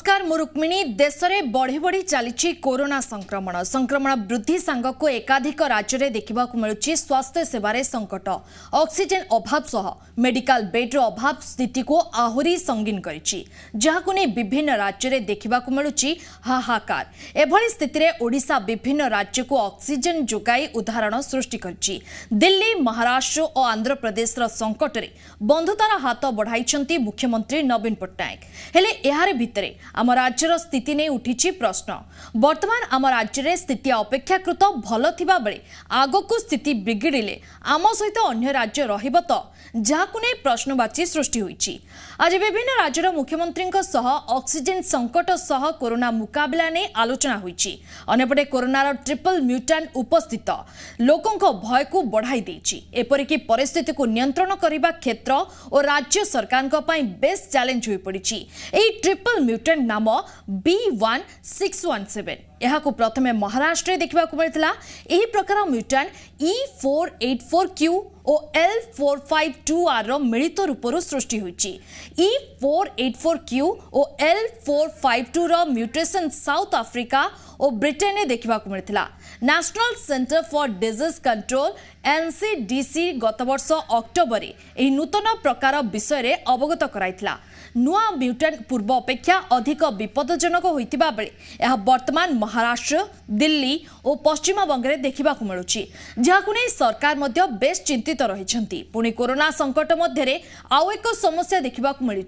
नमस्कार मु रुक्मिणी देश में बढ़ी बढ़ी चली कोरोना संक्रमण वृद्धि सांग को एकाधिक राज्य में देखा मिलूँ स्वास्थ्य सेवार संकट ऑक्सीजन अभाव सह मेडिकल बेड्र अभाव स्थिति को आहुरी संगीन करिछि जहाकु नै विभिन्न राज्य में देखा मिलूँ हाहाकार एभली स्थिति में ओडिशा विभिन्न राज्य को ऑक्सीजन जोगाई उदाहरण सृष्टि करिछि। दिल्ली महाराष्ट्र और आंध्र प्रदेश संकट में बंधुतार हाथ बढ़ाई मुख्यमंत्री नवीन पट्टनायक हेले एहारे भितरे आम राज्यर स्थिति ने उठी प्रश्न। वर्तमान आम राज्य में स्थिति अपेक्षाकृत भल थिबा बेले आगकू स्थिति बिगिड़िले आम सहित अन्य राज्य रहिबो तो जहाकु नै प्रश्नवाची सृष्टि होईछि। आज विभिन्न राज्यर मुख्यमंत्री सह ऑक्सीजन संकट सह कोरोना मुकाबला ने आलोचना होईछि। अन्यपटे कोरोनार ट्रिपल म्यूटेंट उपस्थित लोकों भय को बढ़ाई देछि। एपरिकी परिस्थिति को नियंत्रण करने क्षेत्र और राज्य सरकार बेस चैलेंज हो पड़ी। ट्रिपल म्यूटेंट नाम B1617 यहाकू प्रथमे महाराष्ट्र देखा मिलता। यही प्रकार म्यूटेंट E484Q और L452R मिलित रूप सृष्टि होईछि। E484Q और L452 म्यूटेशन साउथ अफ्रीका और ब्रिटेन में देखा मिलता। National centre for disease control NCDC गत वर्ष अक्टोबर में नूतन प्रकार विषय में अवगत कराइथिला। नुआ म्यूटेंट पूर्व अपेक्षा अधिक विपदजनक होइतिबा बेले यह वर्तमान महाराष्ट्र दिल्ली और पश्चिम बंगे देखा मिलूँ जहाकू नै सरकार मध्य बेस चिंतित रहिछंती। पुणी कोरोना संकट मध्य आउ एक समस्या देखा मिलूँ।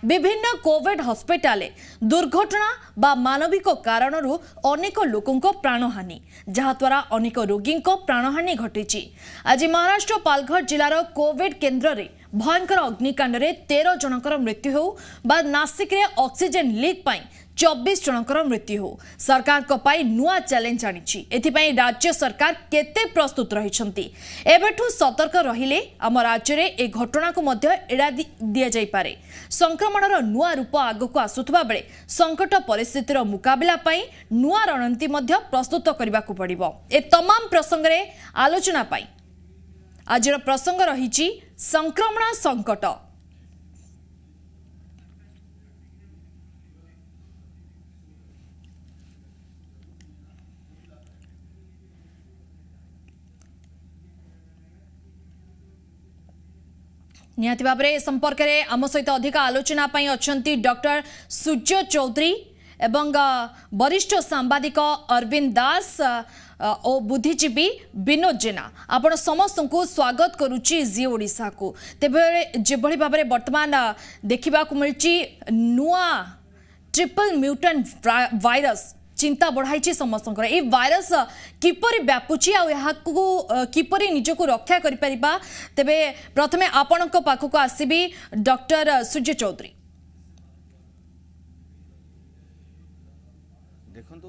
विभिन्न कोविड हॉस्पिटल दुर्घटना बा मानविक कारणरू अनेक लोकों प्राणहानि जहाद्वारा अनेक रोगी प्राणहानि घटी। आज महाराष्ट्र पालघर जिलार कोविड केन्द्र में भयंकर अग्निकांड में 13 जनकर मृत्यु हो बा नासिक रे ऑक्सीजन लीक पाई 24 जनकर मृत्यु हो सरकार को पाई नुआ चैलेंज आनी। एथिपाई राज्य सरकार केते प्रस्तुत रहिछंती एबेठु सतर्क रहिले आम राज्य रे ए घटना को मध्य एड़ा दिया जाई पारे। संक्रमणर नुआ रूप आगको आसुथबा बेले संकट परिस्थितिर मुकाबला पाई नुआ रणनीति मध्य प्रस्तुत करबा को पड़िबो। ए तमाम प्रसंग रे आलोचना पाई आजर प्रसंग रही संक्रमण संकट। निहाती भाव में संपर्क में आम सहित अधिक आलोचना अच्छा डॉक्टर सूर्य चौधरी एवं वरिष्ठ सांबादिक अरविंद दास और बुद्धिजीवी विनोद जेना आपण समस्त को स्वागत करुच्ची जी ओडिशा को। तेबे जेभली भाव में वर्तमान देखा मिलूँ नुआ ट्रिपल म्यूटेंट वायरस चिंता बढ़ाई समस्त ये वायरस किपरि व्यापुची किपरि निजको रक्षा करि परिबा। तेबे प्रथमे आपणक पाखक आसीबी डॉक्टर सूर्य चौधरी। देखंतु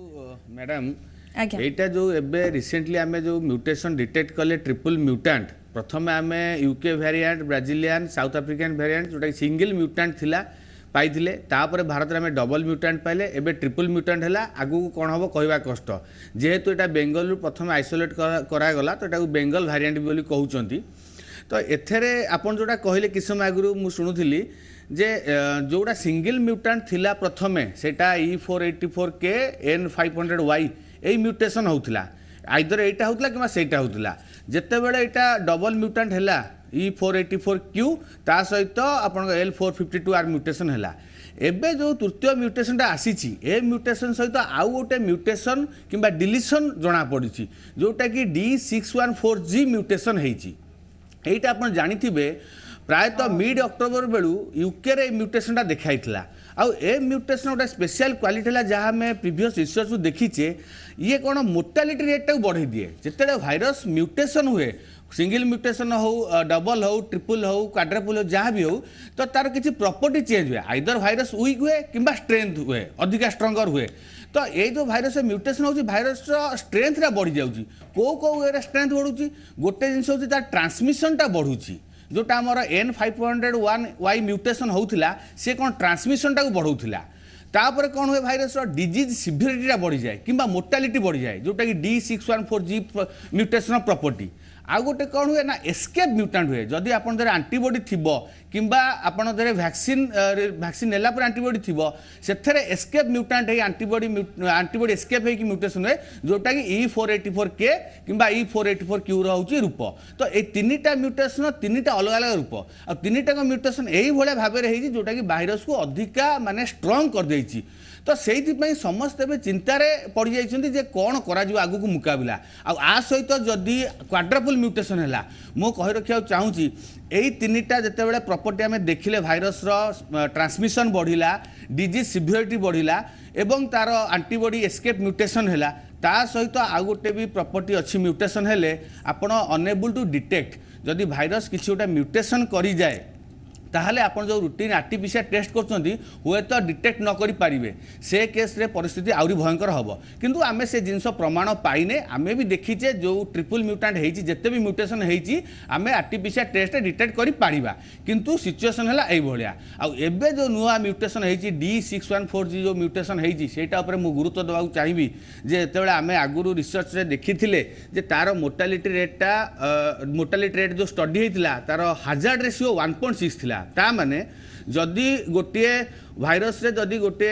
मैडम एटा जो एबे रिसेंटली आमे जो म्यूटेशन डिटेक्ट कले ट्रिपल म्यूटेंट प्रथमे आमे UK variant Brazilian south African variant जोटा सिंगल म्यूटेंट थिला पाइथिले तापर भारत में डबल म्यूटेंट पाइले एबे ट्रिपल म्यूटेंट हैला आगु कोन हबो कहबा कष्ट जेहेतु एटा बेंगल प्रथम आइसोलेट करा गला तो एटा बेंगल वेरिएंट बोली कहउचंती। तो एथेरे आपन जोटा कहले कि समय आगु मु सुनुथिली जे जोटा सिंगल म्यूटेंट थिला प्रथमे सेटा E484K N500Y ए म्यूटेशन होउथिला आइदर एटा होउथिला किबा सेटा होउथिला जेते बेले एटा डबल म्यूटेंट हैला E484Q ता सहित आपन L452R म्यूटेशन हैला। एबे जो तृतीय म्यूटेशन आसी ए म्यूटेशन सहित आउ गोटे म्यूटेशन किंबा डिलीशन जना पड़ी जोटा कि D614G म्यूटेशन होईची। एटा आपन जानिथिबे प्रायतः मिड अक्टोबर बेलू यूके रे म्यूटेशन देखाइथिला। आउ ए म्यूटेशन गोटे स्पेशल क्वालिटी है जहाँ आम प्रीवियस रिसर्च देखीचे ये कौन मोर्टालिटी रेट बढ़ई दिए जिते भाइरस म्यूटेशन हुए सिंगल म्यूटेशन हो डबल हो ट्रिपल हो क्वाड्रपल हो जहाँ भी हो तो तार किसी प्रॉपर्टी चेंज हुए आइदर भाइरस वीक हुए कि स्ट्रेंथ हुए अधिका स्ट्रंगर हुए। तो ये जो भाइरस म्यूटेशन हो भाइरस स्ट्रेंथ बढ़ी जाऊँगी कौ स्ट्रेंथ बढ़ुची गोटे जिन हूँ तार ट्रांसमिशनटा बढ़ुची जोटा आमर N501Y म्यूटेशन होउथिला से कौन ट्रांसमिशनटा को बढ़ाऊला तापर कौन हुए भाइरस डिजीज सिवियरिटी बढ़ी जाए किंबा मोर्टालिटी बढ़ी जाए जोटा कि D614G म्यूटेशन प्रॉपर्टी। आ गोटे कौन हुए ना एस्केप म्यूटेंट हुए जदि आपन एंटीबॉडी थिबो किंबा आपण धरे वैक्सीन नेला पर एंटीबॉडी थिबो सेथरे एस्केप म्यूटेंट है एंटीबॉडी एस्केप है कि म्यूटेशन है जोटा कि E484K किंबा E484Q रहउची रूप तो ए तीनटा म्यूटेशन तीनटा अलग अलग रूप आ तीनटा का म्यूटेशन एही भले भाबे रही जोटा कि वायरस को अधिका माने स्ट्रांग कर देइची तो से समस्त चिंतार पड़ जाइए कौन करा आगु को मुकाबला आ सहित जदि क्वाड्रपल म्यूटेशन है मो कही रखा चाहूँगी यही तीनटा जिते प्रॉपर्टी आम देखिले भाइरस ट्रांसमिशन बढ़िला डिजीज सिवियरिटी बढ़िला एवं तार एंटीबॉडी एस्केप म्यूटेशन है ता सहित आउ गोटे भी प्रॉपर्टी अच्छी म्यूटेशन हेले आपण अनेबल टू डिटेक्ट जदि भाइरस किसी गोटे म्यूटेशन करी जाए ताहले आपण जो रूटीन आरटीपीसीआर टेस्ट करछंती हुए तो डिटेक्ट न करि पारिबे से केस रे परिस्थिति आउरी भयंकर हबो किंतु आमे से जिंस प्रमाण पाइने आमे भी देखिचे जो ट्रिपल म्यूटेंट हेची जत्ते भी म्यूटेशन हेची आमे आरटीपीसीआर टेस्ट रे डिटेक्ट करि पारिबा किंतु सिचुएशन हला एई भलिया आ एबे जो नुवा म्यूटेशन हेची D614G जो म्यूटेशन हेची सेटा ऊपर मु गुरुत्व दबाउ चाहिबी जे जेतेबेले आमे आगुरु रिसर्च रे देखिथिले जे तार मोर्टालिटी रेट जो स्टडी हेतिला तार हाजार्ड रेशियो 1.6 थिला ता माने जदि गोटे भाइरस रे जदि गोटे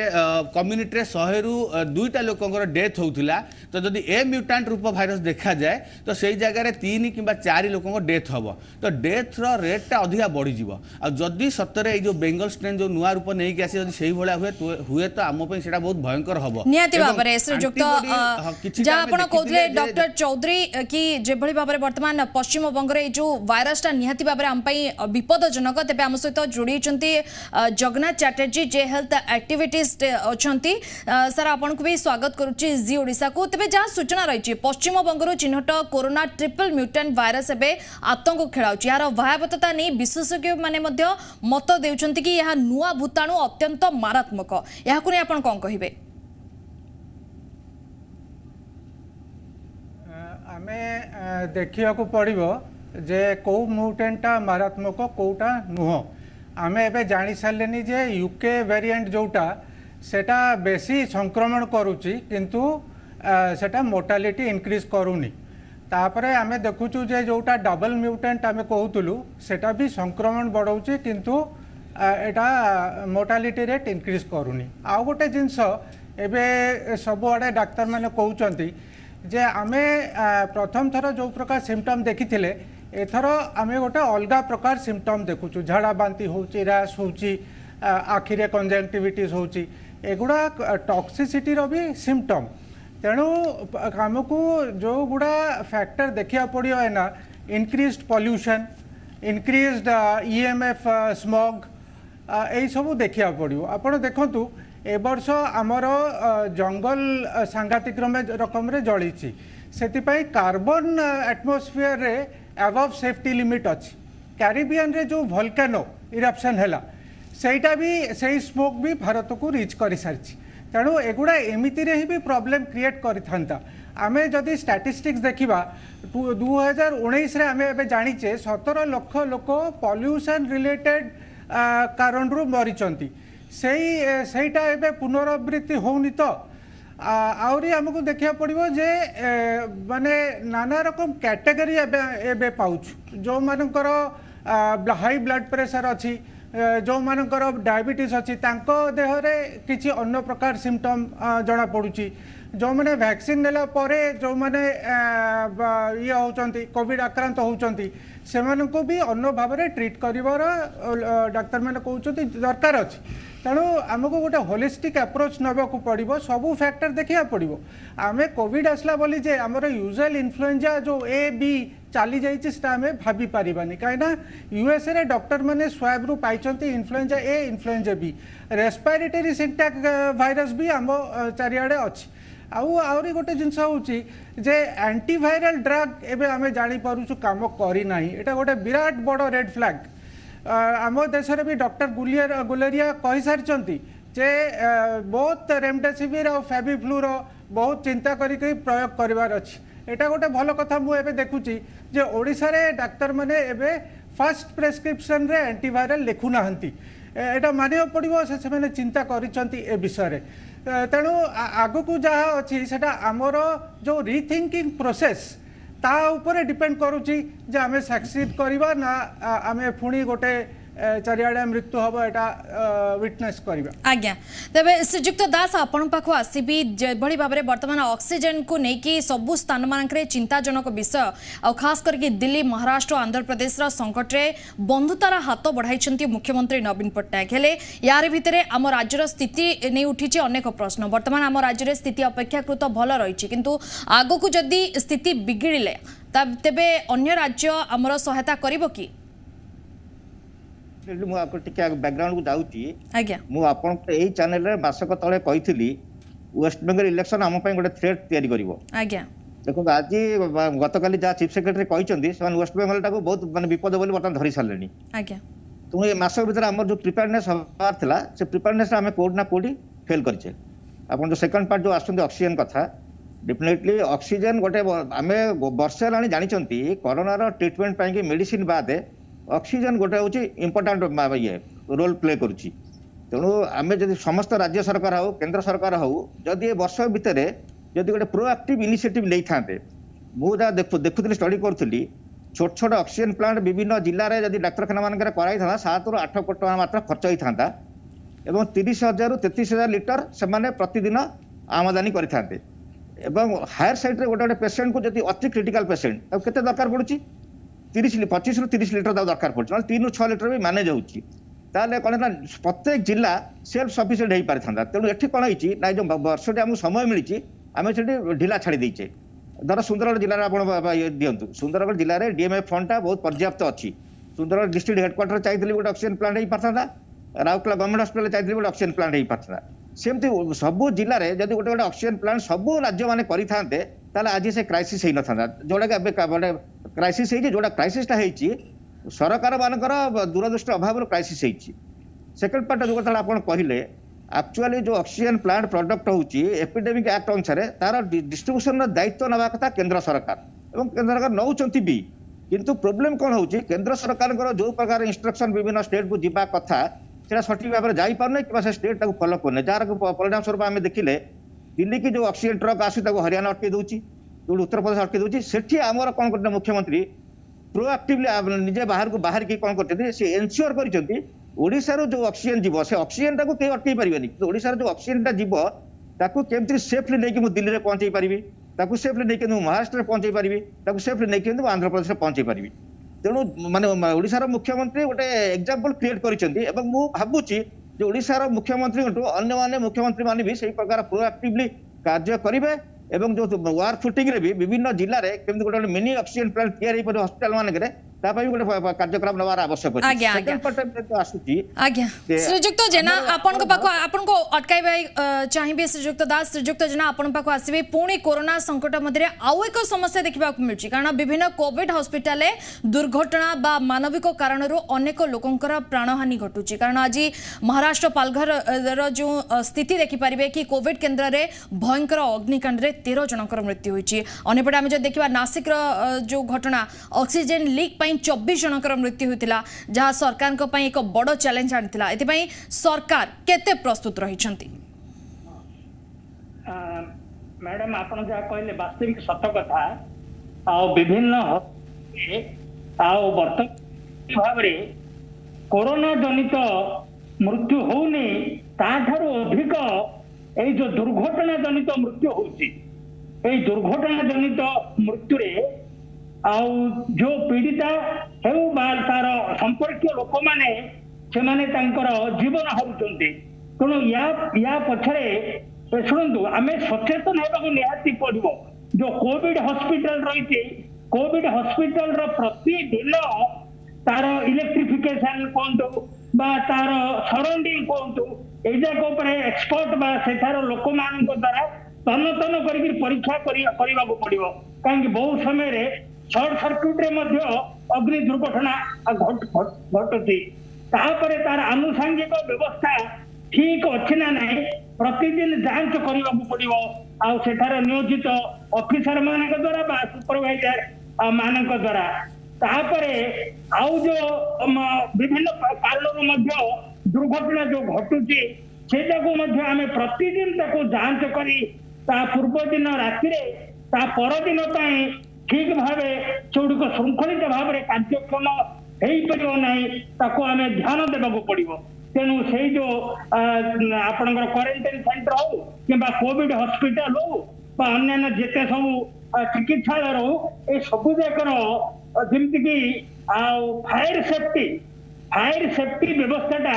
कम्युनिटी 100 रु 2टा लोकंकर डेथ होउथिला तो जदि ए म्यूटेंट रूप भाइरस देखा जाए तो सही जगह रे 3 किंबा 4 लोकंकर डेथ हबो तो डेथ रो रेटटा अधिका बढ़ी जीवो आ जदि सतरे ए जो बेंगल स्ट्रेन जो नुआ रूप नै के आसी जदि सेही भला हुए तो आम पे सेटा बहुत भयंकर हबो नियाति बाबरे श्रीजुक्त जा आपण कहले डॉक्टर चौधरी कि जे भली बाबरे वर्तमान पश्चिम बंग रे जो वायरस टा नियाति बाबरे हम पई विपदजनक तेबे हम सहित जोड़ी चंती जगन्नाथ चैटर्जी जे हेल्थ एक्टिविटीज अछंती सर आपन को भी स्वागत करूची जी ओडिसा को तेबे जा सूचना रही पश्चिम बंगरु चिन्हट कोरोना ट्रिपल म्यूटेंट वायरस एबे आतंक खेलाउची यार भयावहता नहीं विशेषज्ञ माने मध्य मत देउचंती कि यह नुआ भूताणु अत्यंत मारात्मक या को नै आपन कोन कहिबे आमे देखिया को पड़िबो जे को म्यूटेंटा मारात्मक कोटा नुह आमे एबे जानि सारलेनी जे यूके वेरिएंट जोटा सेटा बेसी संक्रमण करूची किंतु सेटा मोर्टालिटी इंक्रीज करूनी तापरे आमे देखुचु जे जोटा डबल म्यूटेंट आमे कहूतलु सेटा भी संक्रमण बढ़ाउची किंतु एटा मोर्टालिटी रेट इंक्रीज करूनी आ गोटे जिंस एबे सब आड़े डाक्तर माने कहउचंती जे आमे प्रथम थर जो प्रकार सिम्पटम देखिथिले एथर आमे गोटे अलगा प्रकार सिम्पटम देखुचु झाड़ा बांती होची रैश होची आखिरे कंजंक्टिविटीज होची एगुड़ा टॉक्सिसिटी रो भी सिम्पटम तेणु आमको जो गुड़ा फैक्टर देखिया पड़ियो है ना increased pollution increased EMF smog यही सब देखिया पड़ियो आपण देखंतु ए वर्ष आमर जंगल सांघातिक रकम रे जळीची सेतिपई कार्बन एटमॉस्फेयर रे अबव सेफ्टी लिमिट अच्छी कैरिबियन रे जो वोल्केनो इरप्शन हैला सेटा भी सही स्मोक भी भारत को रीच कर सारी तेणु एगुड़ा एमती रे ही भी प्रॉब्लम क्रिएट करता आमे जदि स्टैटिस्टिक्स देखिबा 2019 रे आमे एबे जानिचे 17 लाख लोक पॉल्यूशन रिलेटेड कारण रु मरिचंती सेहीटा एबे पुनरावृत्ति होनी तो आउरी हमको देखिया पड़िबो जे माने नाना रकम कैटेगरी एबे पाउच जो मानकर हाई ब्लड प्रेशर अच्छी जो मानकर डायबिटीज अच्छी तांको देह रे किछि अन्य प्रकार सिम्पटम जना पड़ुची जो मैंने वैक्सीन नेला परे जो मैंने ये होचंती कोविड आक्रांत होचंती से मानको भी अन्य भाव में ट्रीट करिवार डाक्तर मैंने कहउचंती दरकार अछि तेणु आमको गोटे होलिस्टिक अप्रोच नबाकू पड़ो सबू फैक्टर देखिया पड़ो आम कोविड आसला बोली जे आमर यूजुअल इन्फ्लुएंजा जो A-B चली जाइए भाभी पारिबानी कहीं USA रे डॉक्टर मैंने स्वैब रु पाइचंती influenza A influenza B respiratory syncytial virus भी आम चारिआडे अच्छी आउरी गोटे जिनस होची जे एंटीवायरल ड्रग एबे आमे जानी पारुछु काम करी नाही एटा गोटे विराट बड़ रेड फ्लैग आम देश भी डॉक्टर गुलेरिया कही सारी जे बहुत रेमडेसिविर और फेविफ्लूर बहुत चिंता करके प्रयोग करिवार अछि एटा गोटे भल कथा मुझे देखुची जे ओडिशा रे डाक्तर माने एबे फर्स्ट प्रेस्क्रिप्शन रे एंटीवायरल लिखु नाहंती एटा मानियो पड़िबो से माने चिंता करिसंती ए विषय रे तेणु आगु को जहाँ अच्छी सेटा आमर जो रिथिंकिंग प्रोसेस ता ऊपर डिपेंड करुची जे आमे सक्सीड करबा ना आमे पुणी गोटे चारिआडे मृत्यु हम यहाँ विटनेस करवा। आज्ञा तेरे श्रीजुक्त दास आपण पाखु आसबि जेभली भाव में वर्तमान ऑक्सीजन को लेकिन सबु स्थान मानक चिंताजनक विषय आ खास करके दिल्ली महाराष्ट्र आंध्र प्रदेश संकट रे बंधुतार हाथ बढ़ाई मुख्यमंत्री नवीन पट्टनायक हेले यार भितर आम राज्यर स्थिति नहीं उठी अनेक प्रश्न। वर्तमान आम राज्य स्थिति अपेक्षाकृत भल रही किंतु आग को जदि स्थिति बिगिड़े तेबे अन्य राज्य आमर सहायता करिबो कि बैकग्राउंड को जाऊँगी चैनल रे मासक तले कही वेस्ट बेंगल इलेक्शन आम गोटे थ्रेट तैयारी देखो आज गतकाली जहाँ चीफ सेक्रेटरी कहते वेस्ट बेंगल टाक बहुत माने विपद बोली बर्तमान धरी सारे तेणु ये मास भर आम जो प्रिपेयरनेस हबार था से प्रिपेयरनेस आम कोड ना कोडी फेल करे। आप जो सेकंड पार्ट जो आसुँच ऑक्सीजन कथा डेफिनेटली ऑक्सीजन गोटे आम वर्षे हेला जानते कोरोनार ट्रिटमेंट पाई मेडिसिन बाद ऑक्सीजन गोटे हूँ इम्पोर्टाट ये रोल प्ले करुच्ची। तेणु आम जब समस्त राज्य सरकार हो केंद्र सरकार हो जदि वर्ष भितर जदि गोटे प्रोएक्टिव इनिशिएटिव नहीं था मुझे देखुली स्टडी करी छोट छोट ऑक्सीजन प्लांट विभिन्न जिले में जब डाक्तखाना मान कराई था 7 ରୁ 8 कोटी मात्र खर्च होता और 30,000 ରୁ 33,000 लिटर से प्रतिदिन आमदानी करते हायर साइड गोटे गोटे पेसेंट को जब अति क्रिटिकल पेसेंट केते दरकार पड़ुची 25 ରୁ 30 लिटर दरकार पड़े 3 ରୁ 6 लिटर भी मैनेज होती कौन ना प्रत्येक जिला सेल्फ सफिसीयंट हो पारि था। तेणु ये कौन ना जो वर्षटी आमको समय मिली आम से ढिला छाड़ी देचे धर सुंदरगढ़ जिले में दिंतु सुंदरगढ़ जिले में डीएमएफ फंडा बहुत पर्याप्त अच्छी सुंदरगढ़ डिस्ट्रिक्ट हेडक्वार्टर चाहिए गोटे ऑक्सीजन प्लांट हो पारता राउरकेला गवर्नमेंट हॉस्पिटल चाहिए गोटे ऑक्सीजन प्लांट हो पारता सेमती सबू जिले में जब गोटे गोटे ऑक्सीजन प्लांट सबू राज्य मैंने करते आज से क्राइसिस हो ना जोटा गोटे क्राइसिस जोटा क्राइसिसटा सरकार मानकर दूरदृष्टि अभाव क्राइसिस होती। सेकेंड पार्ट जो कथा आप कहले एक्चुअली जो ऑक्सीजन प्लांट प्रोडक्ट होची एपिडेमिक एक्ट अनुसार तार डिस्ट्रीब्यूशन दायित्व नवा कथा केंद्र सरकार और केंद्र सरकार नौचंती भी किंतु प्रोब्लेम कौन होची केंद्र सरकार जो प्रकार इंस्ट्रक्शन विभिन्न स्टेट को जीवा कथा से सठिक भाव में जापारे कि स्टेट को फॉलो करने जार परिणाम स्वरूप आम देखिले दिल्ली की जो ऑक्सीजन ट्रक आसू हरियाणा अटके दूसरी जो उत्तर प्रदेश अटके दूसरी सेठी आमर कौन करते मुख्यमंत्री प्रोएक्टिवली निजे बाहर की कौन करते से एनश्योर करछंती ओडिशार जो ऑक्सीजन जीव से ऑक्सीजन टाक कहीं अटकई पारे ओडिशार जो ऑक्सीजन टा जीव ताकू केमती सेफली नहीं दिल्ली में पहुंचे पारि सेफली नहीं महाराष्ट्र में पहुंचे पारि सेफली नहीं आंध्र प्रदेश में पहुंचे पारि तेणु माने ओडिशार मुख्यमंत्री गोटे एग्जांपल क्रिएट करिसेंती एवं मु भाबुची जो ओडिशार मुख्यमंत्री अन्य माने मुख्यमंत्री माने भी सही प्रकार प्रोएक्टिवली कार्य करिवे एवं जो वर्क फुटिंग रे भी विभिन्न जिले में केमती गोटे मिनी ऑक्सीजन प्लांट तैयारी पर हॉस्पिटल मानक गोटे कार्यक्रम नवार आवश्यक श्रीजुक्त जेना आपको अटकाई चाहिए श्रीजुक्त दास श्रीजुक्त जेना आपण पाखु आसबे पुणी कोरोना संकट मध्य आउ एक समस्या देखा मिलूँ कारण विभिन्न कोविड हॉस्पिटल दुर्घटना बा मानविक कारण अनेक लोकंकर प्राणहानि घटुची कारण आज महाराष्ट्र पालघर जो स्थिति देखिपारे कि कोविड केन्द्र में भयंकर अग्निकांड में 13 जनकर मृत्यु होती अंपटे आम जो देखा नासिक जो घटना ऑक्सीजन लीक 24 जनकर मृत्यु होता जहाँ सरकार एक बड़ चैलेंज आनी एथि सरकार केते प्रस्तुत रही मैडम आप कहले वास्तविक सत कथा विभिन्न भाव कोरोना जनित मृत्यु होनी अधिक ये जो दुर्घटना जनित मृत्यु होती दुर्घटना जनित मृत्यु जो पीड़िता हेउ तार संपर्क लोक मैंने जीवन हारुंट तेणु या पछरे शुणु आम सचेतन होगा निहाती पड़ो जो कोविड हॉस्पिटल रही कोविड हॉस्पिटल प्रतिदिन तार इलेक्ट्रिफिकेशन कहतु तार सराउंडिंग कहतु यू एक्सपर्ट सेठार लोक मान द्वारा तन तन कर परीक्षा करने को पड़ो कहीं बहुत समय शॉर्ट सर्किट रे अग्नि दुर्घटना घटुची तार आनुषंगिक व्यवस्था ठीक अच्छी ना ना प्रतिदिन जांच करने को पड़ो आठार नियोजित ऑफिसर मान द्वारा सुपरवाइजर मान द्वारा आउ जो विभिन्न कारण दुर्घटना जो घटुची से आम प्रतिदिन जांच करी पूर्व दिन राति परदिन ठीक भाव चौड़क श्रृंखलित भाव कार्यक्षम ହେଇପାରିବ ନାହିଁ ତାକୁ ଆମେ ଧ୍ୟାନ ଦେବାକୁ ପଡିବ। ତେଣୁ ସେଇ ଯୋଉ ଆପଣଙ୍କର କ୍ୱାରେଣ୍ଟାଇନ୍ ସେଣ୍ଟର ହଉ କିମ୍ବା କୋଭିଡ ହସ୍ପିଟାଲ ହଉ ବା ଅନ୍ୟାନ୍ୟ ଯେତେ ସବୁ ଚିକିତ୍ସାଳୟ ହଉ ଏ ସବୁ ଯାକର ଯେମିତିକି ଆଉ ଫାୟାର ସେଫ୍ଟି ବ୍ୟବସ୍ଥାଟା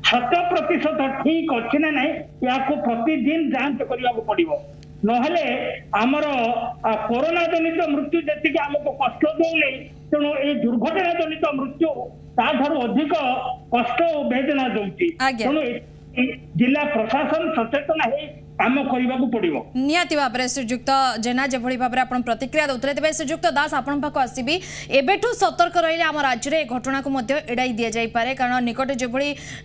100% ଠିକ ଅଛି ନା ନାହିଁ ଏହାକୁ ପ୍ରତିଦିନ ଯାଞ୍ଚ କରିବାକୁ ପଡିବ। ନହେଲେ ଆମର କୋରୋନା ଜନିତ ମୃତ୍ୟୁ ଯେତିକି ଆମକୁ କଷ୍ଟ ଦେଉନି ତେଣୁ ଏଇ ଦୁର୍ଘଟଣା ଜନିତ ମୃତ୍ୟୁ ତାଠାରୁ ଅଧିକ କଷ୍ଟ ଓ ବେଦନା ଦଉଛି। ତେଣୁ जिला प्रशासन सचेतन है काम करने पड़ो निहाती भाव में श्रीजुक्त जेना जो भाव में आप प्रतिक्रिया दौते तेज श्रीजुक्त दास आपण पाक आसबि एबेठू सतर्क रही आम राज्य में घटना को एड़ाई दि जापे कारण निकट जो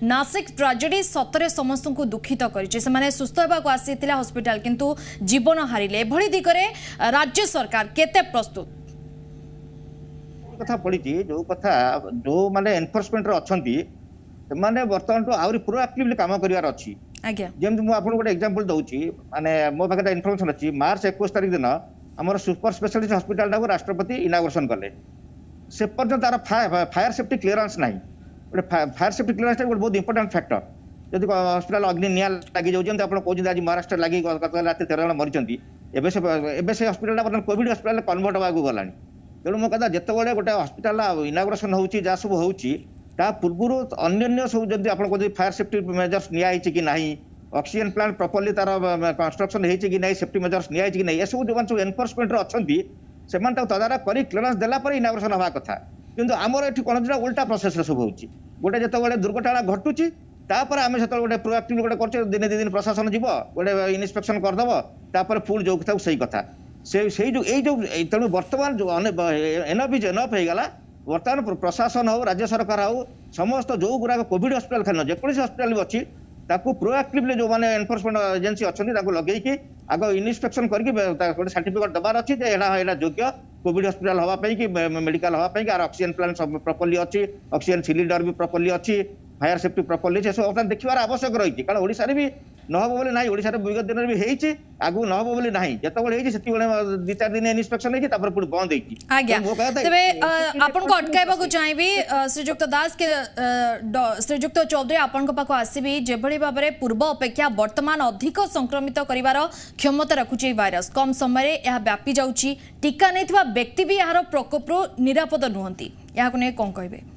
नासिक ट्राजेडी सतरे समस्त को दुखित कर सुस्थ होगा आसी हॉस्पिटल किंतु जीवन हारिले एभली दिगरे राज्य सरकार केते प्रस्तुत कथा पड़ी जो कथा जो माने एनफोर्समेंट रे अछंती माने वर्तमान तो आउरी प्रोएक्टिवली काम करिवार अछि आज्ञा जेम मु आपन गोटे एग्जांपल दउची माने मो पाखे इन्फॉर्मेशन अछि मार्च 21 तारिख दिन हमर सुपर स्पेशलिस्ट हॉस्पिटल को राष्ट्रपति इनागुरेशन करले से पर्यंत तार फायर सेफ्टी क्लियरेंस नाही गोटे फायर सेफ्टी क्लियरेंस गोटे बहुत इंपोर्टेंट फैक्टर जदि हॉस्पिटल अग्नि निया लागि जाउ जेम आपण कहउची आज महाराष्ट्र लागि गत रात 13 जण मरिचंती एबे से हॉस्पिटल बर्तमान कोविड हॉस्पिटल कन्वर्ट होगा गलानी तेणु मो कहता जिते गोटे हॉस्पिटल इनागुरेशन होउची जा सब होउची ता पूर्व अन्य सब जब आप फायर सेफ्टी मेजर्स निया कि ना ऑक्सीजन प्लांट प्रॉपर्ली तार कंस्ट्रक्शन होती कि ना सेफ्टी मेजर्स निया कि ना सब जो सब एनफोर्समेंट अच्छा से तदारख कर क्लियरेंस देलापर इनागुरेशन हवा कथा किंतु आमर ये कौन उल्टा प्रोसेस सब होती गोटे जो दुर्घटना घटुची तापर आम से गोटे प्रोएक्टिव गोटे दिन दिन प्रशासन जीव गोटे इन्स्पेक्शन करदेव पुणी जो कथा सही कथा से जो तेणु बर्तमान जो एनफ इज एनफ होगा बर्तमान प्रशासन हो राज्य सरकार हो समस्त जो गुराक कोविड हॉस्पिटल खाली जेको हॉस्पिटल भी अच्छी ताकू प्रोएक्टिवली जो माने एनफोर्समेंट एजेंसी अच्छा लगे आग इन्स्पेक्शन करके सर्टिफिकेट देवार अच्छी योग्य कोविड हॉस्पिटल हवाई कि मेडिकल हवाई आर ऑक्सीजन प्लांट प्रॉपर्ली अच्छी ऑक्सीजन सिलिंडर भी प्रॉपर्ली अच्छी फायर सेफ्टी प्रॉपर्ली से सब देखिबार आवश्यक रही कारण ओडिशा रे भी नहब बोली ना ओडिशा विगत दिन भी होती आगू नहब बोली ना जिते से 2-4 दिन इन्स्पेक्शन होती पुणी बंद आपको अटकाइबा चाहिए श्रीजुक्त दास के श्रीजुक्त चौधरी आपण पाक आसबि जेभली भाव में पूर्व अपेक्षा वर्तमान अधिक संक्रमित कर क्षमता रखुचे भाइरस कम समय यह व्यापी जाउची टीका नहीं व्यक्ति भी यार प्रकोप निरापद नुहंती या कौन कहे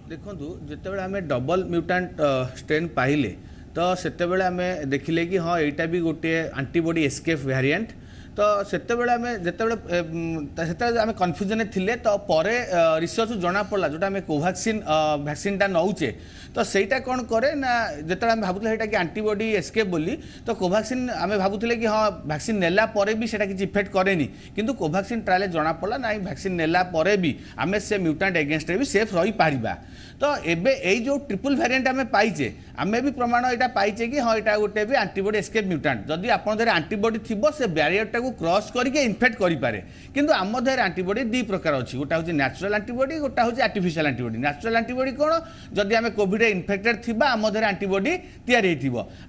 देखो जिते आम डबल म्यूटांट स्ट्रेन पाइले तो सेतेबेले आम देखिले कि हाँ यहाँ भी गोटे आंटीबॉडी एस्केप वेरिएंट तो सेतेबेले आम जिते आम कन्फ्यूजन थिले तो परे रिसर्च जना पड़ा जोटा आम कोवैक्सीन वैक्सीनटा नौचे तो सहीटा कौन करे ना जिते आम भावुले कि आंटीबॉडी एस्केप बोली तो कोवैक्सीन आम भावुले कि हाँ वैक्सीन नेला परे भी सेटा किसी इफेक्ट करेनी किंतु कोवैक्सीन ट्रायल जना पड़ा ना वैक्सीन नेला परे भी आम से म्यूटांट एगेंस्ट भी सेफ रही पारिबा तो एबे एई जो ट्रिपल वेरिएंट आम पाइचे आम भी प्रमाण यहाँ पाइचे कि हाँ यहाँ गोटे भी आंटीबॉडी एस्केप म्यूटांट जदि आप आंटीबॉडी थी से बैरियरटा को क्रॉस करके इनफेक्ट करें किंतु आम देह आंटीबॉडी दी प्रकार अच्छी गोटा हूँ नेचुरल आंटीबॉडी गोटा हूँ आर्टिफिशियल आंटीबॉडी नेचुरल आंटीबॉडी कौन जदि आम कोविड इनफेक्टेड थी आम देह आंटीबॉडी तैयारी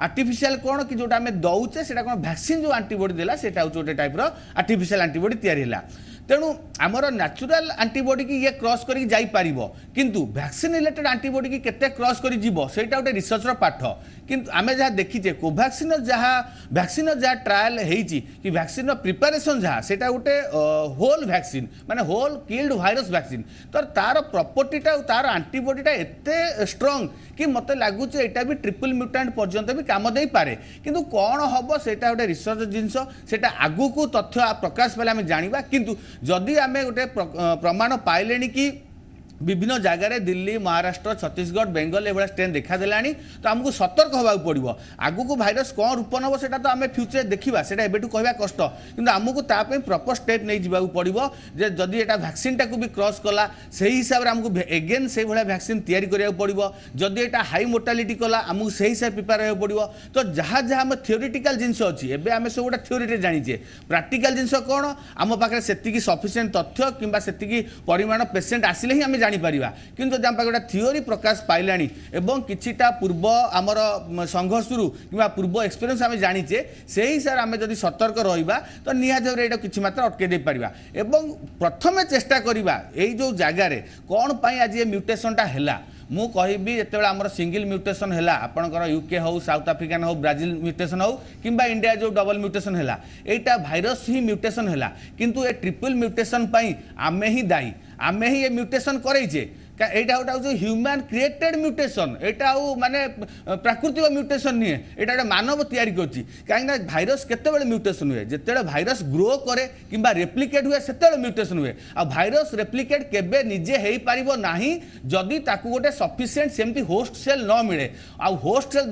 आर्टिफिशियल कौन कि जोटा आम दौचे से कौन वैक्सीन जो आंटीबॉडी देला सेटा हूँ गोटे टाइप आर्टिफिशियल आंटीबॉडी तैयारी है तेणु आमर नेचुरल आंटीबॉडी की ये क्रॉस करके जाई पारिबो किंतु वैक्सीन रिलेटेड आंटीबॉडी की केते क्रॉस करी जीवो सेटा गोटे रिसर्चर पाठ किंतु आमे जहाँ देखीचे कोवैक्सीन जहाँ वैक्सीन जहाँ ट्रायल होती कि वैक्सीन प्रिपरेशन जहाँ सेटा गोटे होल वैक्सीन माने होल किल्ड वायरस वैक्सीन तो तार प्रॉपर्टीटा तार आंटीबॉडीटा एते स्ट्रांग कि मत लगुच यहाँ भी ट्रिपल म्यूटांट पर्यंत भी काम दे पारे किंतु कौन हम सेटा गोटे रिसर्च जिनस सेटा आगु को तथ्य प्रकाश पाले आम जानिबा किंतु जदि आम गोटे प्रमाण पाइले कि विभिन्न जगार दिल्ली महाराष्ट्र छत्तीसगढ़ बेंगल ये स्ट्रेन देखा देलानी तो आमको सतर्क होगा पड़ो आगु को भाइरस कौन रूप नब से तो आम फ्यूचर देखा से कहवा कष्ट कि आमको ताप प्रॉपर स्टेप नहीं जावाक पड़ो जे जदि यहाँ वैक्सीन टाक भी क्रॉस कला से हिसाब से आमको एगेन से भाया वैक्सीन तैयारी करा पड़ो जदि यहाँ हाई मोर्टालिटी कला आमको से हिसाब प्रिपेयर होगा पड़ो तो जहाँ जहाँ आम थियोरिटिकल जिनस अच्छी एवं आम सब गोटे थियोरी जानीचे प्राक्टिकल जिनस कौन आम पाखे से सफिसीयंट तथ्य कि परिमाण पेसेंट आसिले ही आम जापर कि जब आम गोटे थियोरी प्रकाश पाइलानी एवं किछिटा पूर्व आमर संघर्ष कि पूर्व एक्सपीरियंस आम जाचे से हिसाब से आम जब सतर्क रहा तो निहत भाव कि मात्रा अटकई पार एवं प्रथम चेष्टा करवा यही जो जगार कौन आज ये म्यूटेशनटा है मु कहबी जिते आम सिंगल म्यूटेशन है आपंकर यूके हो साउथ आफ्रिकान हो ब्राजिल म्यूटेशन हो कि इंडिया जो डबल म्यूटेशन है यहाँ भाइरस ही म्यूटेशन है किंतु ए ट्रिपल म्यूटेशन आमे ही दायी आमे ही ये म्यूटेशन करे एटा गोटे ह्यूमन क्रिएटेड म्यूटेशन एटा माने प्राकृतिक म्यूटेशन नहीं है एटा मानव तैयारी करछि कहीं भाइरस केतेबेले म्यूटेशन हुए जितेबेले भाइरस ग्रो करे किंबा रेप्लिकेट हुए सेतेबेले म्यूटेशन हुए आ भाइरस रेप्लिकेट केबे निजे हेई पारिबो नाही जदि ताकू गोटे सफिशिएंट सेमती होस्ट सेल न मिले आ होस्ट सेल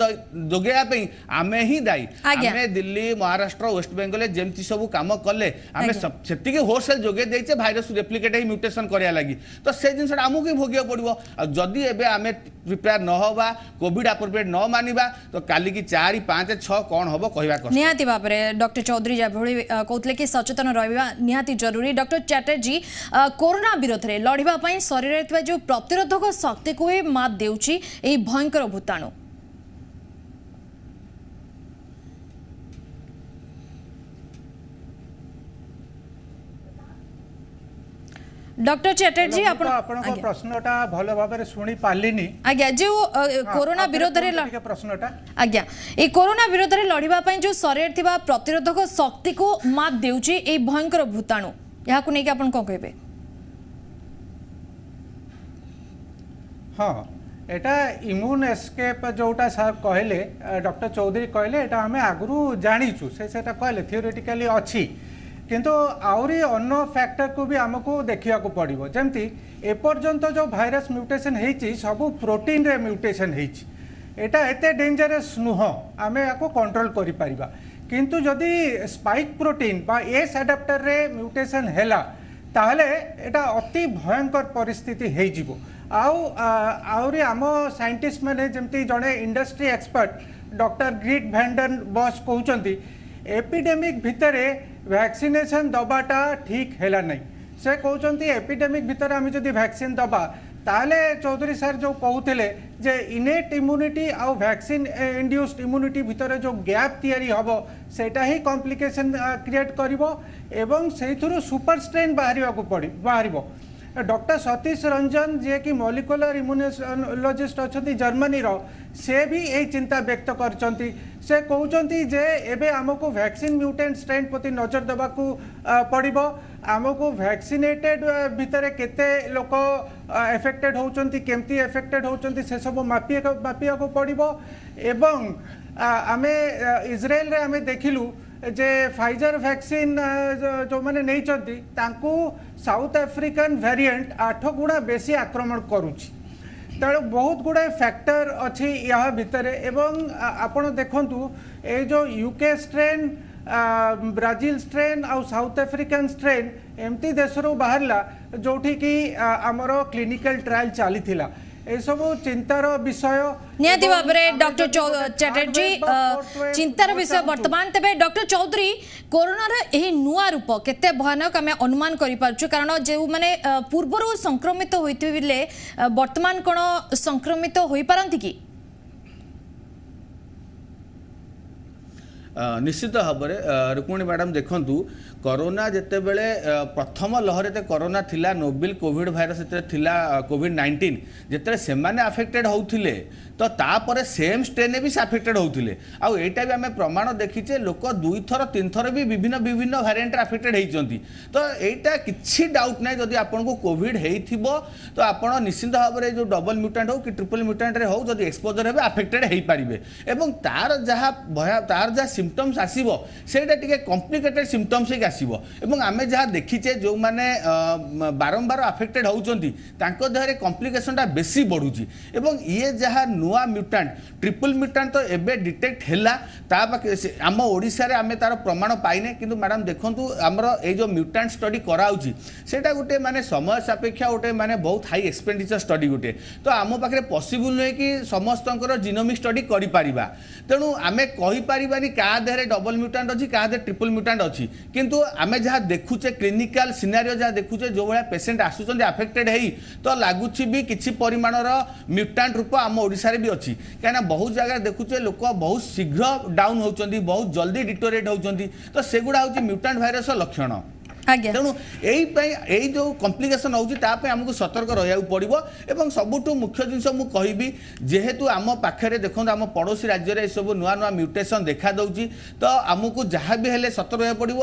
जोगेया पे आमे ही दायी आमे दिल्ली महाराष्ट्र वेस्ट बेंगल जेमती सब काम कले आमे सेतिके होस्ट सेल जोगे देइचे भाइरस रेप्लिकेट ही म्यूटेशन करिया लागी तो से जिनसा आमु के भोगी पड़ो जदि एबे आमे प्रिपेयर न होबा कोविड एप्रोप्रिएट न मानिबा तो काली की 4 5 6 कौन होबो कहबा कष्ट निहाती भाबरे डॉक्टर चौधरी जाभଳି कहतले कि सचेतन रहबा निहाती जरूरी डॉक्टर चैटर्जी कोरोना विरोध रे लढिबा पई शरीर रे जो प्रतिरोधक शक्ति को मात देउची एई भयंकर भूताणु डॉक्टर चैटर्जी आपन प्रश्नटा भलो भाबरे सुनी पालिनी आज्ञा जो कोरोना विरोध रे प्रश्नटा आज्ञा ए कोरोना विरोध रे लढिबा पई जो शरीर थिबा प्रतिरोधक शक्ति को मात देउची ए भयंकर भूताणु या को नै कि आपन को कहबे हां एटा इम्यून एस्केप जोटा सर कहले डॉक्टर चौधरी कहले एटा हमें आगु जानीचु सेटा कहले थियोरेटिकली अछि किंतु आउरी अन्य फैक्टर को भी आमको देखा पड़ो जमती एपर्यंत जो भाइरस म्यूटेशन होती सब प्रोटीन रे म्यूटेशन होता एते डेंजरस नुह आम या कंट्रोल करि परिबा किंतु जदि स्पाइक प्रोटीन बा एस एडाप्टर रे म्यूटेशन हैला ताहले एटा अति भयंकर परिस्थिति हो जिवो आउरी आम साइंटिस्ट माने जमती जड़े industry expert doctor Geert Vanden Bossche कहउचंती एपिडेमिक भितरे वैक्सीनेशन दबाटा ठीक हैला नहीं से कहते एपिडेमिक भितर आम जब वैक्सीन दबा ताले चौधरी सर जो कहते जे इनेट इम्यूनिटी आउ वैक्सीन इंड्यूस्ड इम्यूनिटी भितर जो गैप तैयारी हम सेटा ही कॉम्प्लिकेशन क्रिएट करिवो एवं सेइथुरु सुपर स्ट्रेन बाहर डॉक्टर सतीश रंजन जे कि मॉलिक्यूलर इम्यूनोलॉजिस्ट अच्छा जर्मनी रो से भी यही चिंता व्यक्त करचंती से कहउचंती जे एबे हमको वैक्सीन म्यूटेंट स्ट्रेन प्रति नजर देबाकू पड़िबो हमको वैक्सीनेटेड भितरे केते लोक एफेक्टेड होचंती केमती एफेक्टेड होचंती से सब मापिया को पड़िबो एवं आमे इजराइल रे आमे देखिलु जे फाइजर वैक्सीन जो माने नहीं चंती तांकू साउथ अफ्रीकन वेरिएंट 8 गुणा बेसी आक्रमण करूची तेणु बहुत गुड़ाए फैक्टर अच्छी या भितर एवं आपण देखंतु ए जो यूके स्ट्रेन ब्राजिल स्ट्रेन आउ साउथ अफ्रीकन स्ट्रेन एमती देश बाहरला जोठी कि आमर क्लिनिकल ट्रायल चली थिला ए सब चिंतार विषय निहाती भाबरे डॉक्टर चैटर्जी चिंतार विषय वर्तमान तेबे डॉक्टर चौधरी कोरोनार एही नुआ रूप केते भयानक आमे अनुमान करि पारछु कारण जे माने पूर्वरो संक्रमित होइतिले वर्तमान कोन संक्रमित होई पारंती की निश्चित भाव में रुक्मिणी मैडम देखु कोरोना जिते बेले प्रथम लहर ते कोरोना थिला नोवेल कोविड भाइरस थिला कोविड-19 जिते से माने अफेक्टेड होउथिले तो तापर सेम स्ट्रेन भी से अफेक्टेड होउथिले आउ एटा भी आमे प्रमाण देखिचे लोक 2 थर 3 थर भी विभिन्न विभिन्न वेरिएंट अफेक्टेड होइचंती तो एटा किछि डाउट नै जदि आपन को कोविड हेइथिबो तो आपन निश्चित भाव में जो डबल म्यूटेंट हो कि ट्रिपल म्यूटेंट रे हो जदि एक्सपोजर हेबे अफेक्टेड हेइ पारिबे एवं तार जहा तार जहा सिम्पटम्स आसीबो सेटा टिके कॉम्प्लिकेटेड सिम्पटम्स ही आसीबो एवं आमे जहा देखिचे जो माने बारंबार अफेक्टेड होउचंती तांको देहरे कॉम्प्लिकेशनटा बेसी बढ़ुची एवं ये जहा नुआ म्यूटेंट ट्रिपल म्यूटेंट तो एबे डिटेक्ट हैला ता आम ओडिसा रे आमे तार प्रमाण पाइने किंतु मैडम देखंतु हमर ए जो म्यूटेंट स्टडी कराउची सेटा गुटे माने समय सापेक्ष गुटे माने बहुत हाई एक्सपेंडिचर स्टडी गुटे तो आम पाखरे पॉसिबल नै कि समस्तंकर जीनोमिक स्टडी करि परिबा तेणु आमे कहि परिबानी का क्या देहरे डबल म्यूटांट अच्छी क्या देहरे ट्रिपल म्यूटांट अच्छी किंतु आमे जहाँ देखुचे क्लिनिकल सिनारियो जहाँ देखुचे जो भाया पेसेंट आसुचंदी अफेक्टेड है तो लगुच भी किसी परिमाणर म्यूटांट रूप आम ओडिशा रे भी अच्छी कहीं बहुत जगह देखुचे लोक बहुत शीघ्र डाउन होचंदी बहुत जल्दी डिटोरेट होचंदी तो सेगुड़ा हूँ म्यूटांट भाइरस लक्षण तेणु यही जो कम्प्लिकेसन होमको सतर्क रहा पड़ो और सबुठ मुख्य जिनस मुझे जेहेतु आम पाखे देखो आम पड़ोशी राज्य में सब नुआ नुआ म्यूटेशन देखा दूसरी तो आमको जहाँ भी हेल्ले सतर्क रहा पड़ो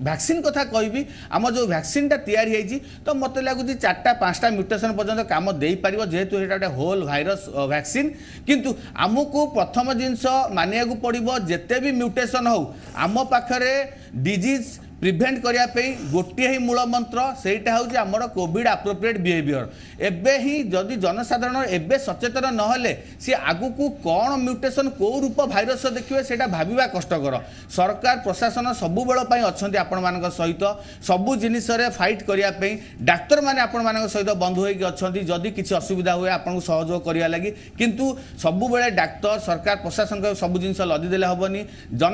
आक्सीन कथा कहि आम जो भैक्सीनटा तैयारी तो मत लगुच 4-5टा म्यूटेशन पर्यंत कम दे पार जेहेतु ये गोटे होल भाइरस वैक्सीन किंतु आमको प्रथम जिनस मानिया पड़ो जिते भी म्यूटेशन हो आम पाखे डिजीज प्रिभेंट करने गोटे ही मूल मंत्र सेटा हूँ आमर कोविड एप्रोप्रिएट बिहेवियर एबे ही जदि जनसाधारण एबे सचेतन नहले सी आगु को कौन म्यूटेशन कौ रूप भाइरस देखिए सेटा भाविबा कष्टकर सरकार प्रशासन सबु बेल पई अछंती आपण मानक सहित सबु जिनिस रे फाइट करने डाक्तर माने आपण मानक सहित बंधु होइक अछंती जदि किसी असुविधा हुए आपन सहयोग करिया लागि किंतु सबु बेले डाक्तर सरकार प्रशासन को सबु जिनिस लदी देले हबनी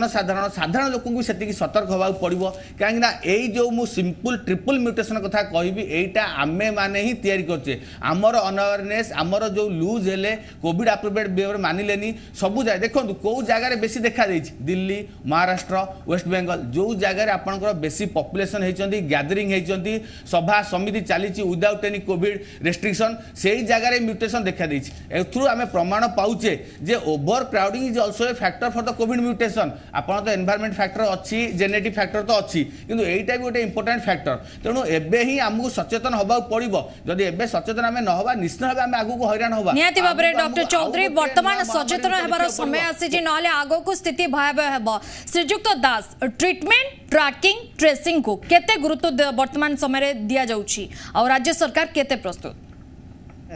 साधारण लोक को सेतिकी सतर्क होबा पड़िबो कहीं यही जो मु सिंपल ट्रिपल म्यूटेशन कथा कहबी एटा आमे माने ही तैयारी करछे आमर अनअवेयरनेस आमर जो लूज हेले कोविड एप्रोप्रिएट बिहेवियर मानिलेनी सबु जाय देखंतु को जगह रे बेसी देखा देछि दिल्ली महाराष्ट्र वेस्ट बेंगल जो जगह रे आपनकर बेसी पॉपुलेशन हेचंती गैदरिंग हेचंती सभा समिति चलीछि विदाउट एनी कोविड रेस्ट्रिक्शन सेही जगह रे म्यूटेशन देखा देछि एथ्रु आमे प्रमाण पाउचे जे overcrowding is also a factor for the covid mutation आपन तो एनवायरनमेंट फैक्टर अच्छी जेनेटिक फैक्टर तो अच्छी किंतु एटा भी गोटे इंपोर्टेंट फैक्टर तेणु एबे ही आमको सचेतन होबा पड़िबो जदि एबे सचेतन आमे न होबा निश्चित भाबे आमे आगु को हैरान होबा नियति बाबरे डॉक्टर चौधरी वर्तमान सचेतन हेबार समय आसी जे नले आगु को स्थिति भयावह हेबो श्रीजुक्त दास ट्रीटमेंट ट्रैकिंग ट्रेसिंग को केते गुरुत्व वर्तमान समय रे दिया जाउची और राज्य सरकार केते प्रस्तुत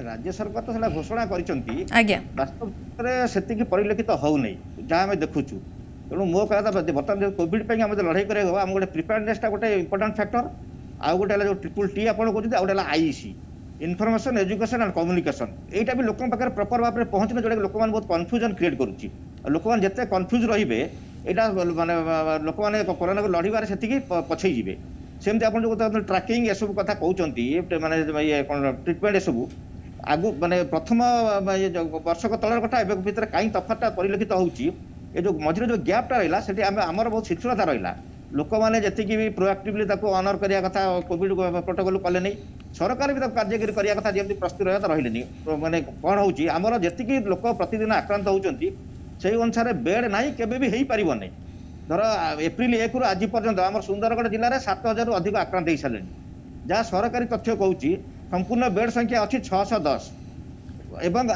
राज्य सरकार तो घोषणा करिसंती आज्ञा वास्तव रे सेति की परिलक्षित हो नै जहाँ आमे देखुछु तेणु मो कहता बर्तमान कोविड लड़ाई करेगा आम गोटे प्रिपेयरनेसटा गोटे इंपोर्टेंट फैक्टर आउ गोटे जो ट्रिपल टी आप कहते आउ गोटे IC information education and communication यहाँ भी लोक पाखे प्रपर भाव में पहुँचने जोटा लोक बहुत कन्फ्यूजन क्रिएट करुच्ची लोक मैंने जिते कन्फ्यूज रे यहाँ माने लोक मैंने कोरोना को लड़बार से पछई जी सेमती आप जो ट्रैकिंग ये सब कथा कहते माने ट्रिटमेंट ये सब आगु माने प्रथम वर्षक तलर कथा एवं भितर कहीं तफातटा परिलक्षित होउची ये जो मझे जो गैपटा रहा से आमर बहुत शिथिलता रहा लोक मैंने जी भी प्रोएक्टिवली ऑनर करने कथा कोविड प्रोटोकॉल कले नहीं सरकार भी कार्यकारी करने कथा जमी प्रस्तुत रहा रही माने कौन होची आमर जी लोक प्रतिदिन आक्रांत होती से अनुसार बेड ना केवे भी हो पार नहीं धर एप्रिल 1 रु आज पर्यंत आम सुंदरगढ़ जिले में 7,000 रु अधिक आक्रांत हो सारे जहाँ सरकारी तथ्य कहूँ संपूर्ण बेड संख्या अच्छी 610 एवं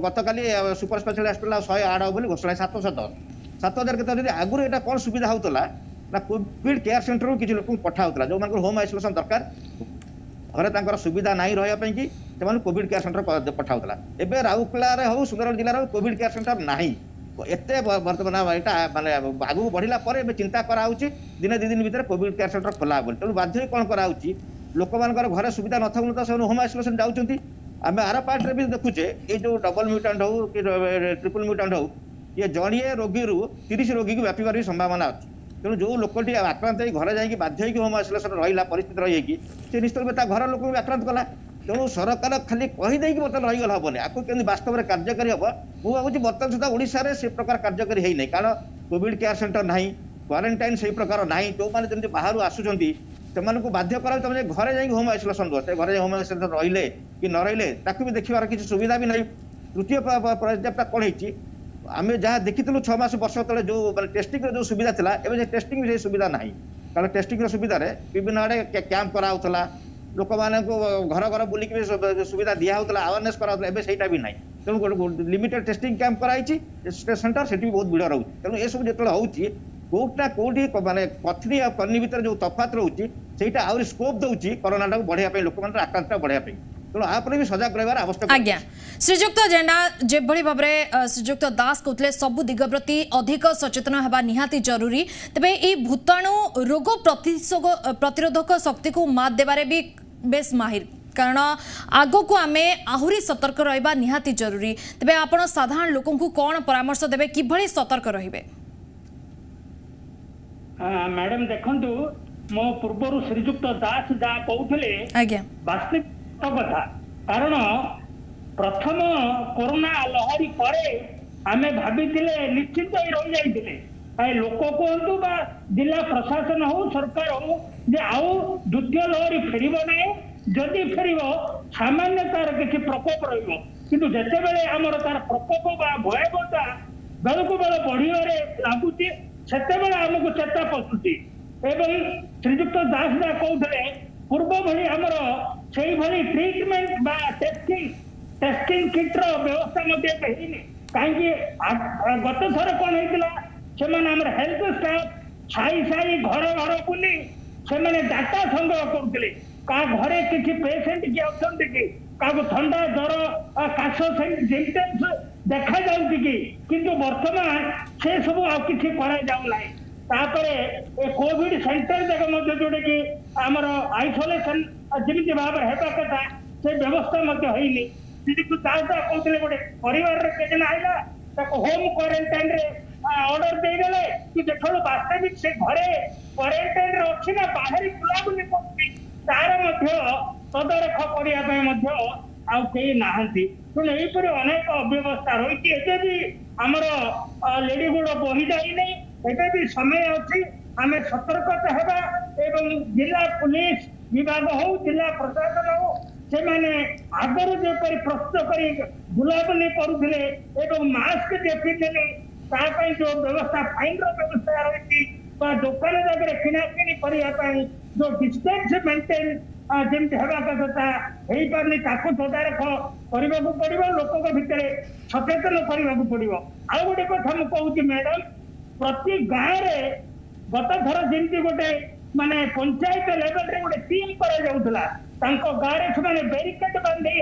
गतकाली सुपर स्पेशल हॉस्पिटल 108 बोली घोषणा 710 के आगुरी यहाँ कौन सुविधा होता ना कोविड केयर सेंटर किसी लोक पठाऊला जो होम आइसोलेशन दरकार घरे सुविधा नहीं रहा कि कोविड केयर सेंटर पठाऊला एवं राउरकेला हो सुंदरगढ़ जिले में कोविड केयर सेंटर नहीं एत बर्तमान यहाँ मानने आगू बढ़ला चिंता कराऊँ दिने 2 दिन भर कोविड केयर सेंटर खोला तेणु बाध्य कौन कराऊँ लोक मान घरे सुविधा न था से होम आइसोलेशन जाऊँच आम आर पार्ट भी देखुचे ये जो डबल म्यूटांट हो कि ट्रिपल म्यूटांट हो ये जड़िए रोगी 30 रोगी को व्यापार भी संभावना अच्छी तेणु जो लोकटी आक्रांत हो घरे जाकि बाध्य होम आइसोलेशन रहा परिस्थिति रही से निश्चित भाव घर लोक भी आक्रांत कला तेणु सरकार खाली कहीदे बर्तमान रहीगल हेनी आपको केमती वास्तव में कार्यकारी हम मुझे भावी बर्तमान सुधा ओडिशा रे से प्रकार कार्यकारी है कारण कोविड केयर सेंटर ना क्वारंटाइन से प्रकार ना जो मैंने जमी बाहर आसुँच से बाध्य करा तुम घरे जाकि होम आइसोलेशन दो से घरे होम आइसोलेशन रहिले कि न रहिले ताकू भी देखार किसी सुविधा भी नहीं तृतीय पर्याप्त कौन होती आम जहाँ देखी 6 मास वर्ष तले जो टेस्टिंग जो सुविधा था एवं टेस्टिंग भी सुविधा ना कारण टेस्टिंग सुविधा विभिन्न आड़े कैंप कराला लोक मैंने घर घर बुलिक सुविधा दिखाला अवेयरनेस कराला एवं सहीटा भी ना तेणु लिमिटेड टेस्टिंग कैंप कराई सेंटर से बहुत भिड़ रोचे तेणु ये सब जो होती कोटा कोटी माने पथनी और कनी भीतर जो तफात रोचे से आहरी स्कोप दूसरी कोरोना बढ़ाई लोक आक्रांत बढ़ाई तेणु आप भी सजग रहा आवश्यक आज्ञा श्रीजुक्त जेना जेभली भाव में श्रीजुक्त दास कहते सबु दिग प्रति अधिक सचेतन होगा निहाती जरूरी तेबे ये भूताणु रोग प्रतिरोधक शक्ति को मात देबारे भी बेस माहिर कारण आगो को आमे आहुरी सतर्क रहिबा निहाती जरूरी तेबे आपण साधारण लोकन को कौन परामर्श देबे किभली सतर्क रहिबे मैडम देखंतु मो पूर्व श्रीजुक्त दास जहाँ कहते वास्तविक कथा कारण प्रथम कोरोना लहरी पर आमे भाभी निश्चित रही जाते लोक कहतु जिला प्रशासन हो सरकार हो जे आउ द्वितीय लहरी फेर ना जदि फेर सामान्य तार किसी प्रकोप रु जिते आमर तार प्रकोप भयावहता बेलू बेल बढ़िया लगुच से आमको चेता पशुची एवं श्रीजुक्त दास जहाँ कहते पूर्व भली आमर से भली ट्रिटमेंट टेस्टिंग किट व्यवस्था कहीं गत थर कौन होता से हेल्थ स्टाफ साई साई घर घर बुली से डाटा संग्रह करते घरे किसी पेसेंट किए अच्छा कि थंडा ज्वर काश सिम्पटम्स देखा कि वर्तमान से सब आउना कोविड सेंटर जगह जोटा कि आमर आइसोलेशन जमी भाव कथा से व्यवस्था कहते गोटे परिवार आईला होम क्वारंटाइन ऑर्डर देदेले कि देख वास्तविक से घरे क्वारंटाइन अच्छी ना बाहर बुलाबुली तार तदारख करने तेणु यहीपर अनेक अव्यवस्था रही भी आमर लेडीगुड़ बही जाए एबे भी समय अच्छी आम सतर्कता हेबा एवं जिला पुलिस विभाग हो जिला प्रशासन हो से आगर जेपरी प्रस्तुत कर बुलाबुली करुले एवं मास्क जे पिंधले जो व्यवस्था फाइन व्यवस्था रही दुकान जगह किणाकिणी करने जो डिस्टेंस मेंटेन जमी हवा कथा हो पारनी तदारख करने को पड़ो लोक भितर सचेतन करने को पड़ो आउ गोटे कथा मुझे मैडम प्रति गाँव में गत थर जमी गोटे माने पंचायत लेवल रे गोटे टीम करा गाँव में बेरिकेड बांधे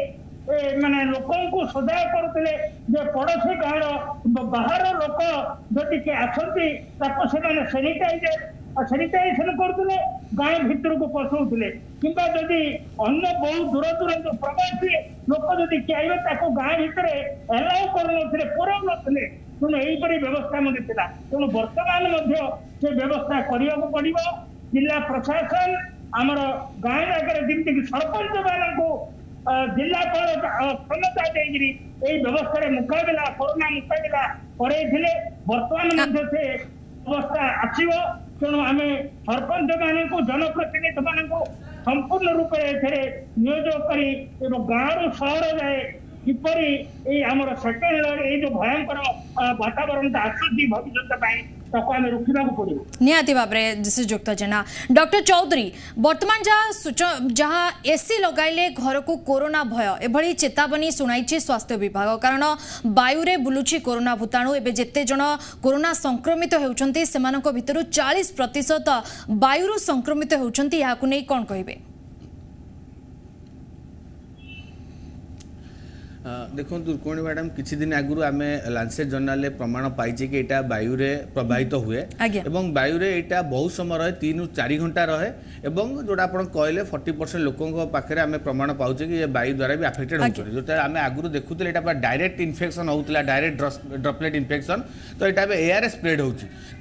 माने लोकों को सजाग करते पड़ोसी गाँव बाहर लोक जदि किए आसती सैनिटाइजेशन करते गाँव भीतर को पशुले कि जदि अन्य बहुत दूर दूर प्रवासी लोक जदि किए गाँव भितर एलाउ कर पुरा नथिले तेणु यहीपरी व्यवस्था मिलता तेणु बर्तमान से व्यवस्था करने को पड़ो जिला प्रशासन आमर गाँव जगह जमीक सरपंच मानू जिलापाल क्षमता देगी व्यवस्था मुकाबला कोरोना मुकाबला करे बर्तमान से अवस्था आसो तेणु आम सरपंच मान जनप्रतिनिधि मान संपूर्ण रूप से नियोजक कर गाँव सहर जाए किपरी आमर सेकेंड ये जो भयंकर वातावरण आसूची भविष्य आम रोकने को पड़ो निहाती भाव में श्रीजुक्त जेना डॉक्टर चौधरी वर्तमान जहाँ एसी लगाइले घर को कोरोना भय एभली चेतावनी शुणाई स्वास्थ्य विभाग कारण वायु रे बुलुची कोरोना भूताणु एबे जेते जन कोरोना संक्रमित होउछंती सेमानक भितरु 40% वायु संक्रमित होउछंती याकु नै कोन कहिबे देखो रुक्मणी मैडम किसी दिन आगु आम लांसेट जर्नाल प्रमाण पाइचे कि यहाँ वायु प्रवाहित हुए एवं वायु यहाँ बहुत समय रहे 3 ରୁ 4 घंटा रहे एवं जोटा आप कहले 40% लोकों पाखे आम प्रमाण पाचे कि वायु द्वारा भी अफेक्टेड होते जो आम आगु देखुले यहाँ डायरेक्ट इन्फेक्शन होता डायरेक्ट ड्रपलेट इन्फेक्शन तो यहाँ एयर स्प्रेड हो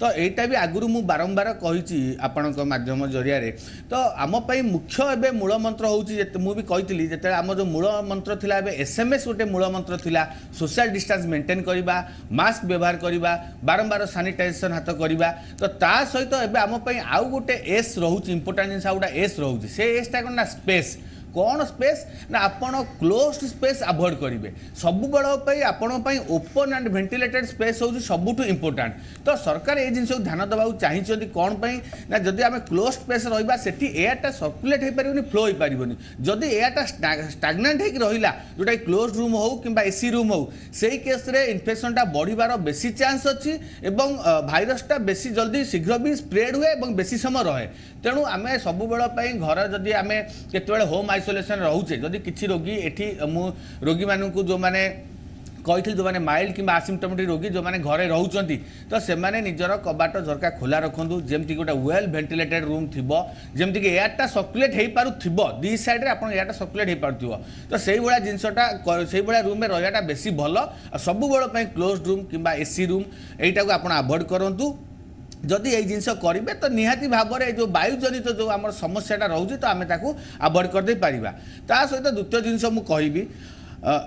तो यहाँ भी आगु मुझे बारंबार कही आपण मध्यम जरिया तो आमपाई मुख्य एवं मूल मंत्र मुझे कही जिते आम जो मूल मंत्र था SMS गोटे मूल मंत्र थिला सोशल डिस्टेंस मेंटेन करबा मास्क व्यवहार करबा बारंबार सैनिटाइजेशन हाथ करबा तो ता सहित एबे आम पई आउ गोटे एस रहउची इंपोर्टेंट जिनस आउडा एस रहउची से एसटा कोन ना स्पेस कौन स्पेस ना आपण क्लोज्ड स्पेस अवॉइड करेंगे सब बेल आपण ओपन एंड वेंटिलेटेड स्पेस हूँ सबुठ इंपोर्टाट तो सरकार ये जिन ध्यान देवा चाहिए कौन ना जदि आम क्लोज स्पेस रहा से एयरटा सर्कुलेट हो पारे फ्लो हो पारे जदि एयरटा स्टाग्नेंट हो रहा जोटा क्लोज रूम हो कि एसी रूम हो से केस इन्फेक्शनटा बढ़िबार बेसी चांस अच्छी एवं भाइरसटा बेसी जल्दी शीघ्र भी स्प्रेड हुए और बेसी समय रहे तेणु आम सब बेल घर जदि आम केतबेले होम आइसोलेशन रोचे जदि किसी रोगी एठी रोगी मानू जो मैंने कही जो मैंने माइल्ड कि आसिम्टोमेटिक रोगी जो मैंने घरे रोचंती तो से मैंने निजर कबाट झरका खोला रखु जमती गोटे वेल वेंटिलेटेड रूम थी जमती कि एयरटा सर्कुलेट हो पारुथिबो दी साइड रे आपण एयरटा सर्कुलेट हो पारुथिबो तो सेही भलिया जिनसटा सेही भलिया रूम में रहियाटा बेसी भलो सब बेल क्लोज रूम किंबा एसी रूम एटा को आपण अवॉइड करंतु जदि यही जिनस करेंगे तो निहाती भाव में जो वायु जनित जो आम समस्याटा रोचे तो आम आभोड करदे पारिबा। ता सहित द्वितीय जिनस मु कहिबी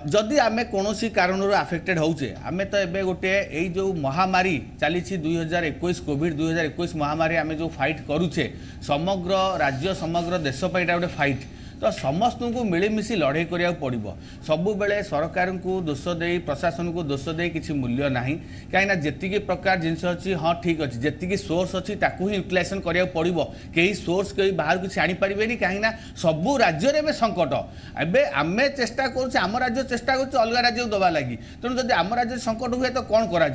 जदि आम कौन कारण आफेक्टेड होचे आम तो एबे गोटे यही जो महामारी चली 2021 कोविड 2021 महामारी आम जो फाइट करुचे समग्र राज्य समग्र देश पर यहाँ गोटे फाइट तो समस्त को मिलमिशी लड़े करा पड़ो सबु बेले सरकार को दोष दे प्रशासन को दोष दे किसी मूल्य ना कहीं जी प्रकार जिनस अच्छी हाँ ठीक अच्छे जी सोर्स अच्छी ताकू ही यूटिलाइजेशन करा पड़ो कई सोर्स कहीं बाहर किसी आनीपारे कहीं सबू राज्य में संकट एवं आम चेष्टा करम राज्य चेष्टा कर अलग राज्य दबा लगी तेणु जब आम राज्य संकट हुए तो कौन कर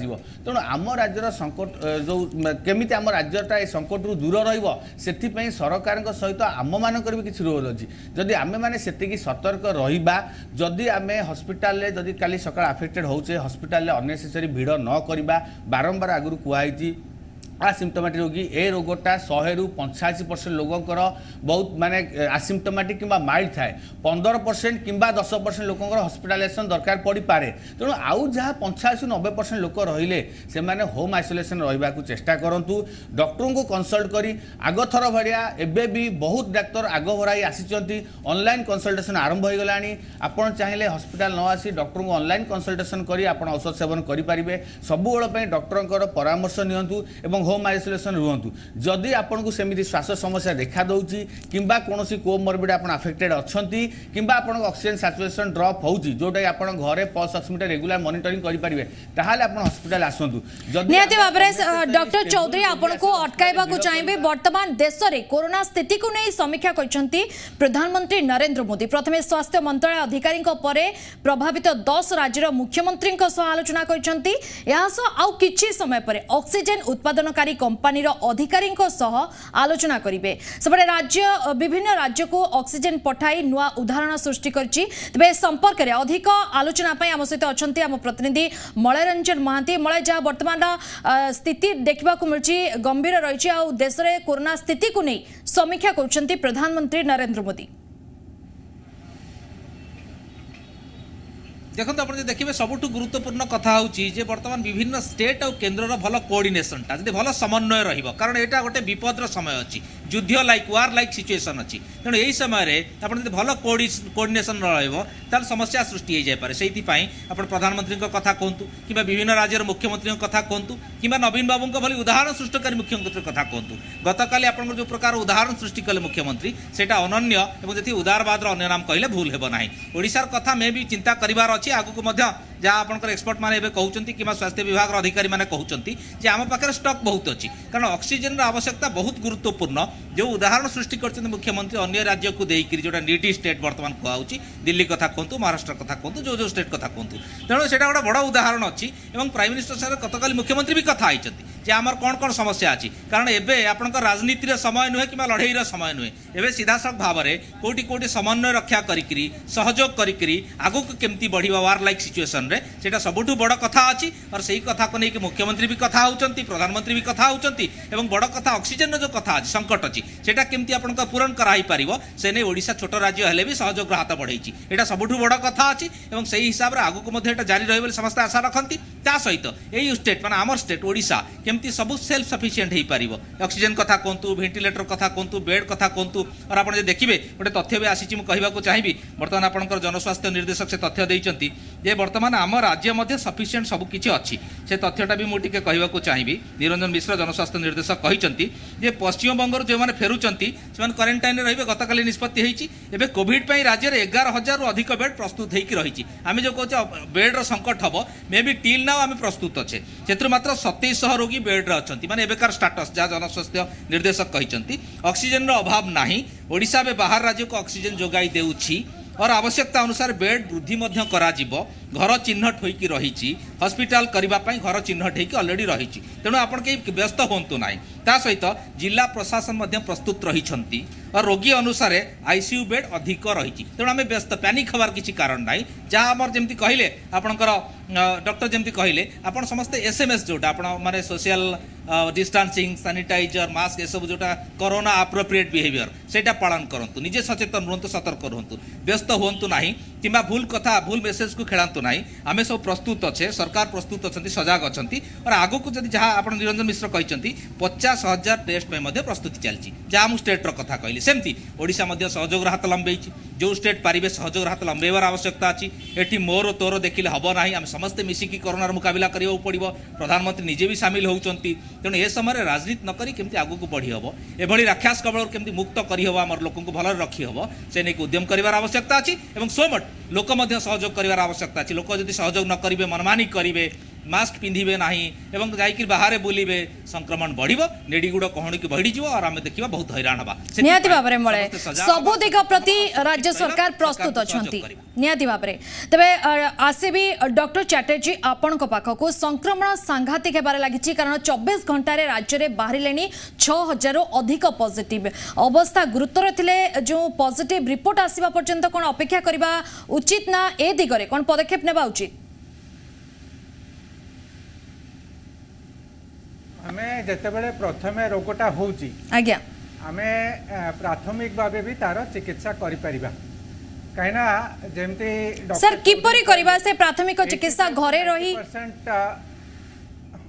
तेणु आम राज्यर संकट जो केमी आम राज्यटा संकट रू दूर रही सरकार सहित आम मानकर भी किसी रोल अच्छी जदि आमे माने सेतिकी सतर्क रहिबा जदि आमे हॉस्पिटल ले जदि काली सकाळ अफेक्टेड होचे हॉस्पिटल ले अननेसेसरी भीड़ न करिबा बारंबार आगु कुआइची आसिम्टोमेटिक रोगी ए रोगटा 100 ରୁ 85% लोकंकर बहुत माने आसिम्टोमेटिक किंबा माइल्ड थाए 15% किंबा 10% लोकंकर हॉस्पिटलाइजेशन दरकार पड़ी पारे तेणु आउ जहाँ 85-90% लोक रहिले से माने होम आइसोलेशन रहिबा को चेष्टा करंतु डॉक्टर को कंसल्ट करी आग थर भरिया एबे भी बहुत डाक्टर आग भराई आसीचंती ऑनलाइन कंसल्टेशन आरंभ हो गलानी आपण चाहिले हॉस्पिटल न आसी डॉक्टर को ऑनलाइन कंसल्टेशन करी आपण औषध सेवन करि परिबे सबु बेल पई डॉक्टरंकर परामर्श नियंतु एवं होम आइसोलेशन रुहतु जदि आपन को सेमिति श्वास समस्या देखा दउची किंबा कोनोसी कोमोर्बिड आपन अफेक्टेड अछंती किंबा आपन ऑक्सीजन सैचुरेशन ड्रॉप होउची जोटा आपन घरे पल्स ऑक्सीमीटर रेगुलर मॉनिटरिंग करि परिबे ताहाले आपन हॉस्पिटल आसंतु जदि नियति बाबरे डॉक्टर चौधरी आपन को अटकाइबा को चाहिबे वर्तमान देश रे कोरोना स्थिति को नै समीक्षा करछंती प्रधानमंत्री नरेंद्र मोदी प्रथमे स्वास्थ्य मंत्रालय अधिकारी परे प्रभावित 10 राज्यर मुख्यमंत्री आलोचना करछंती या आउ किछि समय परे ऑक्सीजन उत्पादन कंपानी अधिकारी आलोचना करेंगे सेपटे राज्य विभिन्न राज्य को ऑक्सीजन पठाई नुआ उदाहरण सृष्टि करछि तबे संपर्क में अधिक आलोचना आम सहित अच्छा आम प्रतिनिधि मलय रंजन महांती मलय जहाँ वर्तमान स्थिति देखा मिली गंभीर रही आ देश में कोरोना स्थिति को नहीं समीक्षा कर प्रधानमंत्री नरेंद्र मोदी देखो आप देखिए सबुठ गुरुत्वपूर्ण कथा हूँ बर्तमान विभिन्न स्टेट और केन्द्र भल कोऑर्डिनेशनटा जब भल समन्वय रहिबो कारण एटा गोटे विपदर समय अच्छी युद्ध लाइक वार लाइक सिचुएशन अच्छी तेणु यही समय आप भल कोऑर्डिनेशन रहिबो ताल समस्या सृष्टि हो जाए से आप प्रधानमंत्री कथा कहतु कि विभिन्न राज्यर मुख्यमंत्री कथा कहतु कि नवीन बाबू भली उदाहरण सृष्टिकारी मुख्यमंत्री कथा कहतु गतकाली आप जो प्रकार उदाहरण सृष्टि कले मुख्यमंत्री से अनन्य और उदारवाद अन्य नाम कहले भूल हेब ना ओडिशार कथा मे भी चिंता करिवार अच्छी आगु जहाँ आपंकर एक्सपर्ट मैंने कहते कि स्वास्थ्य विभाग अधिकारी मैंने कहते कि आम पाखे स्टॉक बहुत अच्छी कारण ऑक्सीजन आवश्यकता बहुत गुरुत्वपूर्ण जो उदाहरण सृष्टि कर मुख्यमंत्री अन्य राज्य को देकर जोटा नीडी स्टेट बर्तमान कहूँ दिल्ली कथा कहतु महाराष्ट्र कथा कहतु जो स्टेट कथा कहतु तेणु से गोटे बड़ उदाहरण अच्छी प्राइम मिनिस्टर साहब गतकाली मुख्यमंत्री भी कथा होती आमर कौन कौन समस्या अच्छी कारण एवं आपण राजनीतिर समय नुहे कि लड़ाईर समय नुहे एवं सीधासख भाव में कौटी कौटी समन्वय रक्षा करी सहयोग करी आगू केमती बढ़िया वार लाइक सिचुएशन रे सेटा सबुठु बड़ कथा अच्छी और सही कथा को लेकिन मुख्यमंत्री भी कथा होती प्रधानमंत्री भी कथा होती बड़ कथा ऑक्सीजन जो कथा अच्छी संकट अच्छी सेटा केमती आपण पूरण कराई पारिबो से नहीं ओडिशा छोट राज्य हेले भी सहयोग हाथ बढ़ाई एटा सबुठु बड़ कथा अच्छी और सही हिसाब से आगू को जारी रही समस्त आशा रखती ता सहित यही स्टेट माने आमर स्टेट ओडिशा केमती सब सेल्फ सफिशिएंट हो पार ऑक्सीजन कथा कहतु वेंटिलेटर कथा कहतु बेड कथा कहतु और आप देखिए गोटे तथ्य भी आसी कहूँ चाहिए बर्तमान आपंकर जनस्वास्थ्य निर्देशक से तथ्य देते जे बर्तमान आम राज्य मध्य सफिशिएंट सबकि अच्छी से तथ्यटा भी मुझे कहूँ चाहिए निरंजन मिश्र जनस्वास्थ्य निर्देशक कहते जे पश्चिमबंग जो मैंने फेरुंट से क्वारंटाइन रे गतकाली निष्पत्ति होती कोविड राज्य में 11,000 अधिक बेड प्रस्तुत होकर रही आम जो कहे बेड्र संकट हम मे भी टिल नाउ आम प्रस्तुत अच्छे से मात्र 2700 रोगी बेड्रे अच्छा माने एबेकार स्टाटस जहाँ जनस्वास्थ्य निर्देशक कहते ऑक्सीजन अभाव नहीं ओडिशा में बाहर राज्य को ऑक्सीजन जोगाई देउछि और आवश्यकता अनुसार बेड वृद्धि करा घर चिन्हट होइकी रही हॉस्पिटल करने घर चिन्हट होइकी ऑलरेडी रही तेणु आपण कहीं व्यस्त होंतु ना ता सहित जिला प्रशासन प्रस्तुत रही और रोगी अनुसार आईसीयू बेड अधिक रही तेणु आम व्यस्त पैनिक हबार किसी कारण ना जहाँ आमर जमी कहले आपणकर डॉक्टर जमी कहले आप समस्ते एसएमएस जोटा आप माने सोशल डिस्टेंसिंग सैनिटाइजर मास्क ये सब जोटा कोरोना अप्रोप्रिएट बिहेवियर सेटा पालन करंतु निजे सचेतन रुहतु सतर्क रुहतु व्यस्त हुंतु नहीं किंबा भूल कथा भूल मेसेज को खेलांतु नहीं आमे सब प्रस्तुत अच्छे सरकार प्रस्तुत अच्छा सजग अच्छा और आगो को जब जहाँ आप निरंजन मिश्र कहते 50,000 टेस्ट में प्रस्तुति चलती जहाँ मुझे स्टेट्र कथा कहली सेमती ओडिशा सहयोग हाथ लंबे जो स्टेट पारे सहयोग हाथ लंबेबार आवश्यकता अच्छी एटी मोर तोर देखिले हम ना आम समस्ते मिसिकी कोरोनार मुकाबला करा पड़ो प्रधानमंत्री निजे भी सामिल होती तेणु ए समय राजनीति नक केमती आगू बढ़ी हम एभली राक्षस कबल केमती मुक्त करहब आम लोक भल रखी हम से नहीं उद्यम करार आवश्यकता अच्छी सोमट लोक सहयोग करार आवश्यकता अच्छी लोक जब सहयोग न करेंगे मनमानी करेंगे मास्क पिंधे ना एवं जाकि बाहर बुलवे संक्रमण बढ़ो नेड़ीगुड़ कहणी की बढ़ी और आम देखा बहुत हैरान हवा निहाती भाबरे मळे सबु दिग प्रति राज्य सरकार प्रस्तुत अछंती निहाती भाबरे तबे आसेबी डॉक्टर चैटर्जी आपण को पाखको संक्रमण सांघातिक हेबार लागिछि कारण 24 घंटा रे राज्य रे बाहरिलेनी 6000 रु अधिक पॉजिटिव अवस्था गुरुतर थिले जो पॉजिटिव रिपोर्ट आसीबा पर्यंत कोन अपेक्षा करबा उचित ना ए दिगरे कोन पदक्षेप नेबा उचित आमे जेतेबेले प्रथमे रोगटा होउची आज्ञा आमे प्राथमिक भाबे भी तार चिकित्सा करि परिबा काइना जेमती सर किपरि करबा से प्राथमिक चिकित्सा घरे रही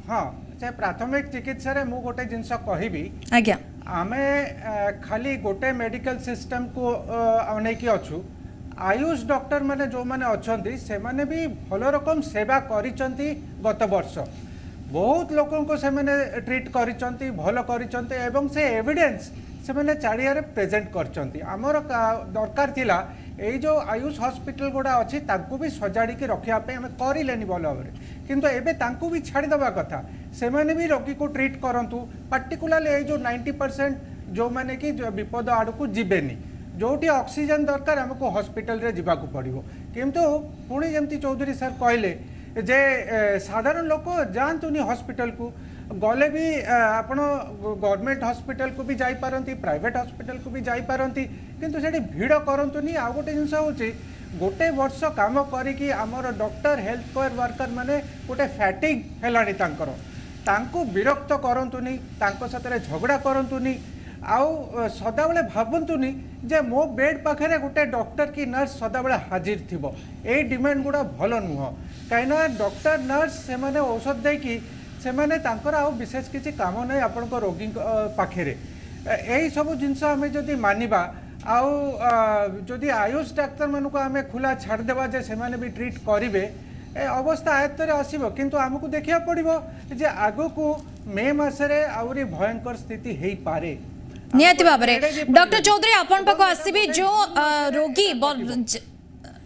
हां से प्राथमिक चिकित्सा रे मु गोटे जिंस कहिबी आज्ञा आमे खाली गोटे मेडिकल सिस्टम को अने की अछु आयुष डॉक्टर माने जो माने अछंती से माने भी भलो रकम सेवा करिसंती गत वर्ष बहुत लोगों को से मैंने ट्रीट करिसंती भलो करिसंती एवं से एविडेंस से मैंने चारिया रे प्रेजेंट करचंती हमर दरकार थिला ए जो आयुष हॉस्पिटल गोडा अछि ताकू भी सजाड़ी के रखिया पे हम करिलेनी भलो भाबरे किंतु एबे तांकू भी छाड़ी दबा कथा से माने भी रोगी को ट्रीट करंतु पर्टिकुलरली ए जो 90% जो माने कि जो विपद आड़ को जिबेनी जोटी ऑक्सीजन दरकार हमको हॉस्पिटल रे जिबा को पड़िबो किंतु पुणी जेमती चौधरी सर कहले जे साधारण लोक जातुनि हॉस्पिटल को गले भी आपण गवर्नमेंट हॉस्पिटल को भी जाई पारंती प्राइवेट हॉस्पिटल को भी जाई पारंती किंतु सेठी भीड़ करंतुनी आ गोटे जिंस होची गोटे वर्ष काम करिकी हमर डॉक्टर हेल्थ केयर वर्कर माने गोटे फैटिग हेलानी तांकर तांको विरक्त करंतुनी तांको साथे झगड़ा करंतुनी आउ सदाबले भाबंतुनी जे मो बेड पाखरे गोटे डॉक्टर की नर्स सदाबले हाजिर थिबो ए डिमांड गुडा भलो नुह कहीं डॉक्टर नर्स से माने औषध देकी से माने तांकर आउ विशेष किसी काम नहीं आपण को रोगी पाखरे यही सब जिनस आम जदि मानिबा आउ जदि आयुष डाक्तर मानक आम खुला छाड़ देवा जे से माने भी ट्रीट करिवे ए अवस्था आयत्तर आसीबो किंतु हमको देखिया पड़िबो जे आगो को मे मासरे आउरी भयंकर स्थिति हेई पारे निहाती भाबरे डॉक्टर चौधरी आपण पाको आसीबी जो रोगी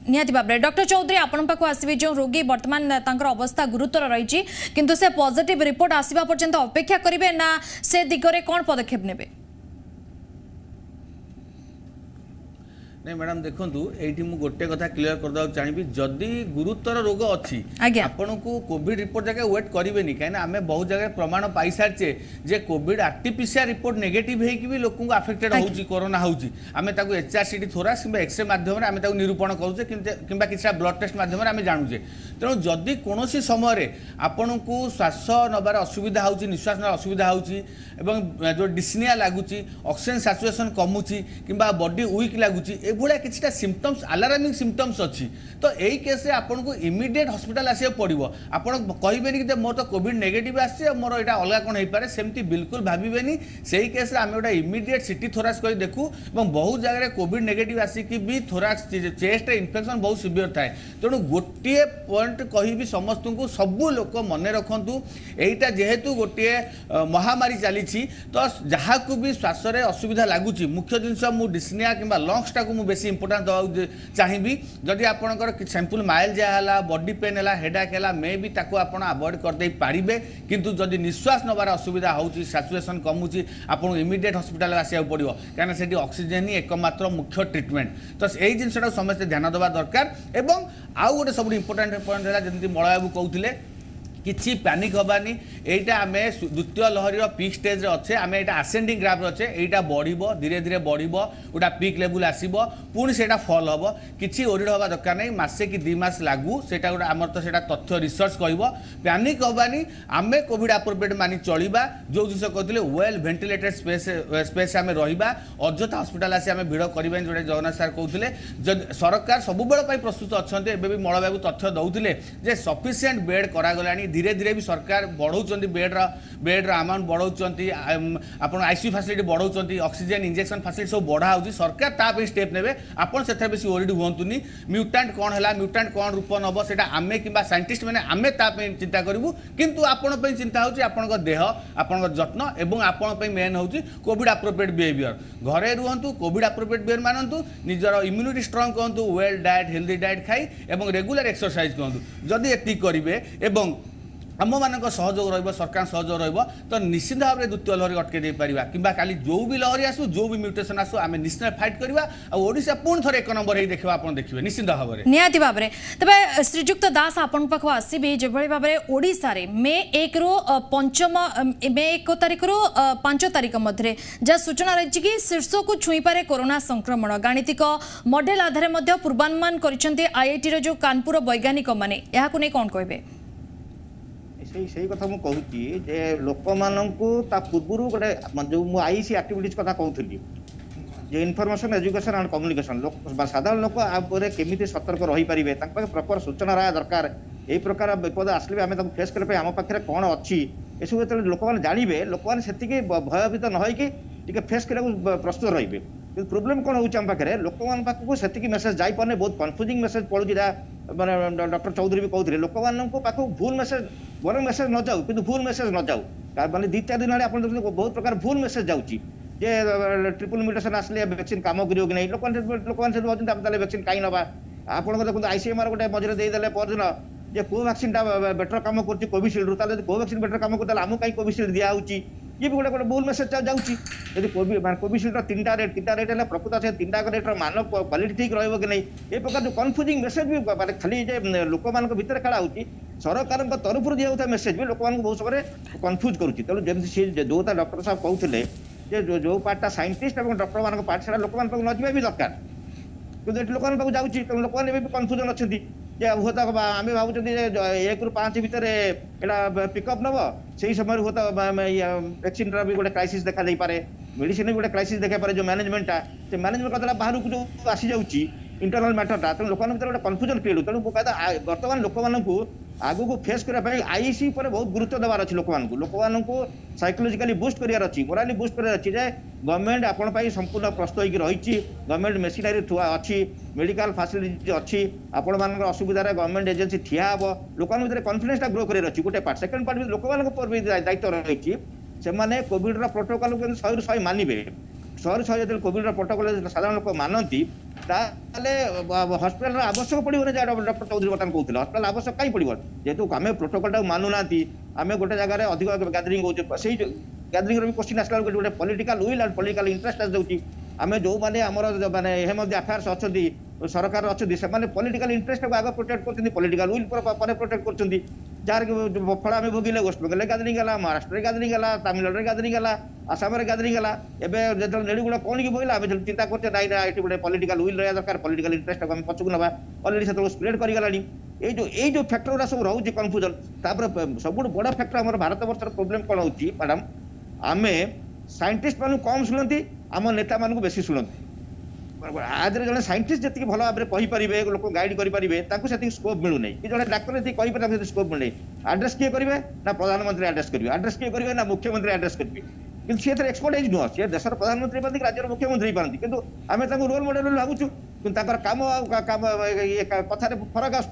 निहाती भाबरे डॉक्टर चौधरी आपण पाको आसीबी जो रोगी वर्तमान तांकर अवस्था गुरुतर रही किंतु से पॉजिटिव रिपोर्ट आसीबा पर्यंत अपेक्षा करिवे ना से दिगरे कोन पदक्षेप नेबे नहीं मैडम देखु ये गोटे कथा क्लीयर करदे चाहिए जदि गुरुतर रोग अच्छी आपन को कोविड रिपोर्ट जगह वेट करेंगे कहीं आम बहुत जगह प्रमाण पाई सारी जे कोविड आरटीपीसीआर रिपोर्ट नेगेटिव होगी लोक अफेक्टेड होची कोरोना होची आम एचआरसीटी थोरास कि एक्सरे माध्यम निरूपण करुचे कि ब्लड टेस्ट माध्यम आम जानूचे तेणु जदि कौन समय आपन को श्वास नबार असुविधा होची निश्वास नबार असुविधा होची जो डिस्निया लगुच ऑक्सीजन सैचुरेशन कमुची कि बॉडी वीक लगुच एभलिया किछटा सिम्पटम्स अलार्मिंग सिम्पटम्स अच्छी तो यही केस आपन को इमिडिएट हॉस्पिटल आसिया पड़ो आपन कहबेनी कि मोर तो कोविड नेगेटिव आसी मोर यहाँ अलग कौन हो पारे सेमती बिल्कुल भावेनी से ही केस आम गोटे इमिडिएट सीटी थोराक्स कर देखू और बहुत जगह कोविड नेगेटिव आसिक भी थोराक्स चेस्ट इन्फेक्शन बहुत सिवियर थाए तेणु गोटे पॉइंट कहि समस्त को सबू लोक मन रखु यहीटा जेहेतु गोटे महामारी चली तो जहाँ को भी श्वास असुविधा लगुच मुख्य जिनस मु डिस्निया कि लंग्सटा को बेसी इंपोर्टान्स दवा चाहिए जदि आपंकर सैंपल माइल जहाँ बॉडी पेन है हेडाक है मे भी ताको आप अवॉइड करदे पारे किंतु जदि निश्वास नबार असुविधा होची सैचुरेशन कमुची आपको इमिडिएट हॉस्पिटल आसिया पड़ो कहीं से ऑक्सीजन ही एकमात्र मुख्य ट्रिटमेंट तो यही जिनटा समस्त ध्यान देवा दरकार एवं आउ गोटे सब इंपोर्टाट पॉइंट है जमी मलय बाबू कहते किसी पैनिक हबानी एटा आमे द्वितीय लहरी पीक स्टेज रे अच्छे आमे एटा असेंडिंग ग्राफ रे अच्छे एटा बढ़िबो धीरे धीरे बढ़िबो गोटा पीक लेवल आसीबो पुणी सेटा फॉल हबो किसी ओरिड हबा दरकार नै मासे कि 2 मास लागू सेटा गोटा हमर तो सेटा तथ्य रिसर्च कहबो पैनिक हबानी आमे कोविड अप्रोप्रिएट मानी चलिबा जो जिस कहथिले वेल वेंटिलेटेड स्पेस आमे रहिबा अजता हॉस्पिटल आसी आमे भिड करबा जोडे जगन्नाथ सर कहथिले सरकार सब बेल पई प्रस्तुत अछन्ते एबे भी मळ बाबू तथ्य दउथिले जे सफिशिएंट बेड करा गलानी धीरे धीरे भी सरकार बढ़ाऊँ बेड्र अमाउंट बढ़ाऊँ आप आईसीयू फैसिलिटी बढ़ाऊँ ऑक्सीजन इंजेक्शन फैसिलिटी सब बढ़ा सरकार ताप स्टेप ने आपड़ से बेसी ओरिड हुंतुनी म्यूटेंट कौन है म्यूटेंट कौन रूप नब से आमे कि साइंटिस्ट मैंने आमे चिंता करूँ किंतु आपण चिंता होची आपण देह आपण जत्न एवं आपण मेन होची कोविड अप्रोप्रिएट बिहेवियर घरे रुहतु कोविड अप्रोप्रिएट बिहेवियर मानतु निजर इम्यूनिटी स्ट्रॉन्ग कहतु वेल डाएट हेल्दी डाएट खाई एवं रेगुलर एक्सरसाइज कहतु जदि एति करिवे एवं आम मान सहयोग रहा सरकार सहयोग रहा तो निश्चित भाव में द्वितीय लहरी अटके दे पारिबा किंबा खाली जो भी लहरी आसू जो भी म्यूटेशन आसू आम निश्चित फाइट करवा आ ओडिशा पुणी थे 1 नंबर ही देखा आप देखिए निश्चित भाव में निहाती भाव में तबे श्रीजुक्त दास आपण पाखु आसीबे जो भाव में ओडिशा रे मे 1 रु 1 तारिख रु 5 तारिख मध्य जहाँ सूचना रही कि शीर्ष को छुई पारे कोरोना संक्रमण गाणितिक मॉडल आधार में पूर्वानुमान कर आईआईटी रो जो कानपुर वैज्ञानिक माने याकु नै कोन कहबे सही कथा मु कहूची जे लोक माननकु ता पूर्वरु गोटे जो मु आईसी एक्टिविटीज कथा कहउथली जे इन्फॉर्मेशन एजुकेशन एंड कम्युनिकेशन लोक साधारण लोक आपर केमिति सतर्क रही परिबे ताक प्रॉपर सूचना रहा दरकार एई प्रकार विपद आसले आमे ताक फेस करे आम पाखरे कोन अछि एसु जते लोक माने जानिबे लोक माने सेतिके भयभीत न होई कि टिके फेस करे प्रस्तुत रहिबे किंतु प्रॉब्लम कोन होउछ हम पाखरे लोक मान पाखको सेतिके मेसेज जाई पने बहुत कंफ्यूजिंग मेसेज पडुची माने डॉक्टर चौधरी भी कहते लोक मानक पाखक भूल मेसेज बर मेसेज न जाऊ कि भूल मेसेज न जाऊ माने 2-4 दिन आप बहुत प्रकार भूल मेसेज जाऊँगी जे ट्रिपल म्यूटेशन आसले वैक्सीन काम करियो कि नहीं लोक वैक्सीन कहीं नवा आप देखो आईसीएमआर गोटे मझे देदेले परदिन जे कोवैक्सीन बेटर काम कर कोविशील्ड कोवैक्सीन बेटर काम करता आमको कहीं कोविशील्ड दिया ये भी गोटे भूल मेसेज जाऊँगी यदि कोविशील्ड 3टा रेट है प्रकृत से 3टा रेट मान क्वालिटी ठीक रही कि नहीं ये प्रकार जो कन्फ्यूजिंग मेसेज भी खाली लोक मान भर खेला होती सरकार तरफ दिया मेसेज भी लोक बहुत समय कन्फ्यूज करुच्ची तेणु जमी सी जो डॉक्टर साहब कहते जो पार्टा साइंटिस्ट और डॉक्टर मान पार्ट से लोक न जावा भी दरकार कि लोक जाऊँगी तेणु लोक मैंने कन्फ्यूजन अच्छा जे हुआ आम भावुँ 1 ରୁ 5 भितर यहाँ पिकअप नब से समय हुआ वैक्सीन भी गोटे क्राइसिस देखा पारे मेडिसिन भी गोटे क्राइसिस देखा पारे जो मैनेजमेंटा से मैनेजमेंट कदा बाहर को जो आसी जाऊँगी इंटरनल मैटरटा तेणु लोक गोटे कन्फ्यूजन क्रिएट तेणु कहता बर्तमान लोक मानू आगु को फेस करने आईसी पर बहुत गुरुत्व देवार अच्छी लोक मानू साइकोलॉजिकली बूस्ट करार अच्छी मोराली बूस्ट करार अच्छी गवर्नमेंट आपण संपूर्ण प्रस्तुत होकर रही गवर्नमेंट मेसिनरी अच्छी मेडिकल फैसिलिटी अच्छी आपण मान असुविधा गवर्नमेंट एजेंसी ठिया हे लोक कॉन्फिडेंस ग्रो कर गोटे पार्ट सेकेंड पार्ट लोक मान दायित्व रही से कोविड प्रोटोकॉल 100 ରୁ 100 मानवे 100 ରୁ 100 जो कोविड प्रोटोकॉल साधारण लोक मानती हस्पिटाल आवश्यक पड़ो डॉक्टर चौधरी बर्तमान कहते हस्पिटाल आवश्यक कहीं पड़ो जेहतु आम प्रोटोकॉल मानुना आम गोटे जगह अधिक गैदरिंग हो गैदरिंग भी क्वेश्चन आसला गोटे political will and political interest आसि आम जो मैंने आमर माने हेम ऑफ द अफेयर्स अच्छा सरकार अच्छी से पॉलिटिकल इंटरेस्ट को आगे प्रोटेक्ट कर पॉलिटिकल विल पर प्रोटेक्ट कर जार फल आम भोगिले वेस्ट बेंगल गैदरिंग है महाराष्ट्र गैदरिंग है तमिलनाडु गैदरिंग है आसाम गैदरिंग है एवं जो नेड़गुड़ा कौन की बोला आम चिंता करते ना ये गोटे पॉलिटिकल विल रहा दरकार पॉलिटिकल इंटरेस्ट को पछक ना अलरेडी से स्प्रेड करगला ये जो फैक्टर गुरा सब रोचे कन्फ्यूजन सब बड़ फैक्टर आम भारत वर्ष प्रोब्लेम कौन हो मैडम आम साइंटिस्ट मान कम शुणती आम नेता मान बेसी शुणती आज जड़े साइंटिस्ट जी भल भाव में कहींपारे लोक गाइड करेंगे स्कोप मिलूना कि जड़े डाक्तर जी कहींपारे स्कोप मिलूना आड्रेस किए करेंगे ना प्रधानमंत्री आड्रेस करेंगे आड्रेस किए करेंगे ना मुख्यमंत्री आड्रेस करेंगे कि सी एक्सपर्टाइज नुह सी देशर प्रधानमंत्री पारती राज्य मुख्यमंत्री पारती कि आम रोल मॉडल भावुँ कि कम कथार फरक आस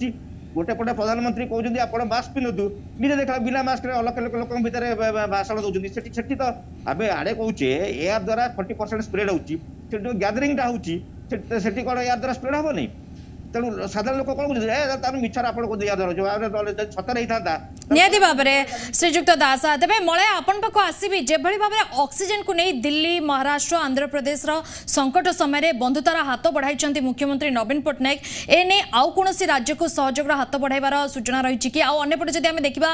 गोटे पटे प्रधानमंत्री कहते आप मास्क पिंधु निजे देखा बिना मास्क लक्ष लक्ष लोक भितर भाषण दौरान से तो आम आड़े कहे एयर द्वारा 40% स्प्रेड हो गैदरिंग होती कौन यार द्वारा स्प्रेड हम नहीं तेणु साधारण लोक कौन बुझे तार मिछर आपको दिया दर सतर होता निहाती भाव में श्रीजुक्त दास तेज मलय आपण पाक आसबि जो भाव में ऑक्सीजन को नहीं दिल्ली महाराष्ट्र आंध्र प्रदेश संकट समय बंधुतार हाथ बढ़ाई मुख्यमंत्री नवीन पट्टनायक एने आउ कौन राज्य को सहयोग हाथ बढ़ाइबार सूचना रही कि आउपटे जब आम देखा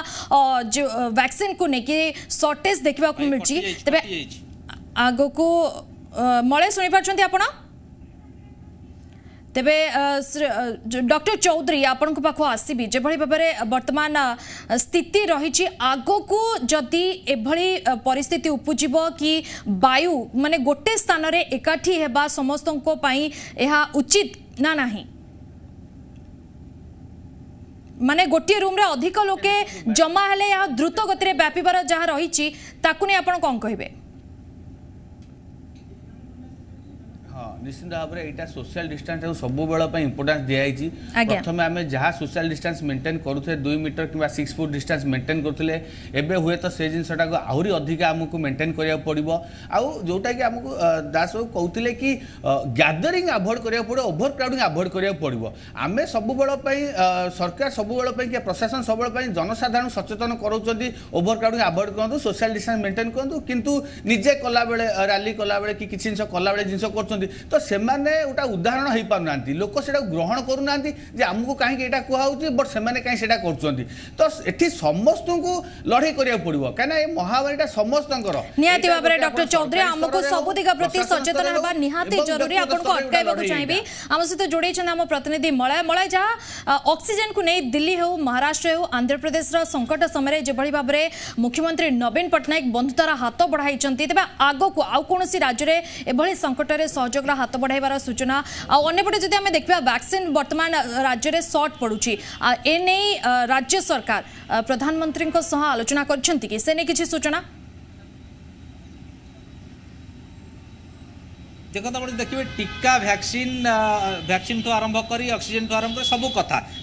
वैक्सीन को लेकिन सर्टेज देखा मिली तेज आग को मलय शुणी पार्टी आपण तेबे डॉक्टर चौधरी आपण पाख आसबि जो भाव में वर्तमान स्थिति रही आग को जदि एभली परिस्थिति उपजीव कि वायु माने गोटे स्थान रे एकाठी हेबा समस्त उचित ना नहीं माने गोटे रूम रे अधिक लोके जमा हेले या द्रुत गति व्यापार जहाँ रही ताकू नहीं आपण कौन कहे निश्चित भाव में यहाँ सोशल डिस्टेंस सब बेल इंपोर्टेंस दिखाई प्रथम आम जहाँ सोशल डिस्टेंस मेंटेन करुले 2 मीटर कि 6 फुट डिस्टेंस मेंटेन करुले एबे हुए तो से जिनटा को आहरी अधिक आमको मेंटेन करा पड़ो आउ जोटा कि आमको दास बाबू कहते कि गैदरिंग अवॉइड करा पड़ो ओभर क्राउडिंग अवॉइड करा पड़ो आम सब बेल सरकार सब बेल प्रशासन सब बेल जनसाधारण सचेतन कराउछंती ओभर क्राउडिंग अवॉइड करूँ सोशल डिस्टेंस मेंटेन करूँ किंतु निजे कला बेले रैली कला बेले कि किसी जिन कला बेले जिन कर तो से गोटा उदाहरण हो पाना लोक से ग्रहण करूना आमको कहीं यहाँ कहूँ बट से कहीं कर तो ये समस्त को लड़ाई करा पड़ो कहीं महामारी समस्त निहाती भाव में डॉक्टर चौधरी आमको सब दिग प्रति सचेतन होगा निहाती जरूरी आपको अटकाइबा चाहिए आम सहित जोड़े आम प्रतिनिधि मलय मलय जहाँ ऑक्सीजन को नहीं दिल्ली हो महाराष्ट्र हो आंध्र प्रदेश संकट समय जो भाव में मुख्यमंत्री नवीन पट्टनायक बंधुतार हाथ बढ़ाई तेज आग को आउ कौन राज्य में एभली संकट में सहयोग हाथ बढ़ाइबार सूचना आउपटे जब आम देखा वैक्सीन वर्तमान राज्य में सर्ट पड़ुछि एने राज्य सरकार प्रधानमंत्री आलोचना कर से नहीं किसी सूचना देखो आप देखिए टीका वैक्सीन वैक्सीन ठू आरंभ कर ऑक्सीजन ठू आरंभ कर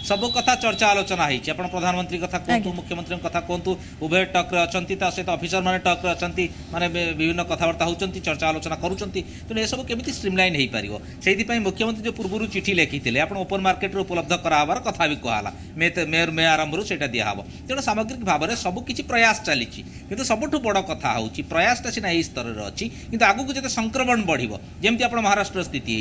सब कथा चर्चा आलोचना होती आप प्रधानमंत्री कथा कहतु मुख्यमंत्री कथा कहतु उभय टक अच्छा सहित ऑफिसर मैंने टक अच्छा माने विभिन्न कथबार्ता होती चर्चा आलोचना करुँच तेणु यह सब केमी स्ट्रीमलाइन हो पार से मुख्यमंत्री जो पूर्व चिठी लिखी आपन ओपन मार्केट उपलब्ध करार कथा भी कहला मे आरंभ से दिहब तेणु सामग्रिक भाव में सबकि प्रयास चली सबुठ बड़ कथा हूँ प्रयासटा सीना यही स्तर में अच्छी कि आगू जो संक्रमण बढ़ जमती आप महाराष्ट्र स्थिति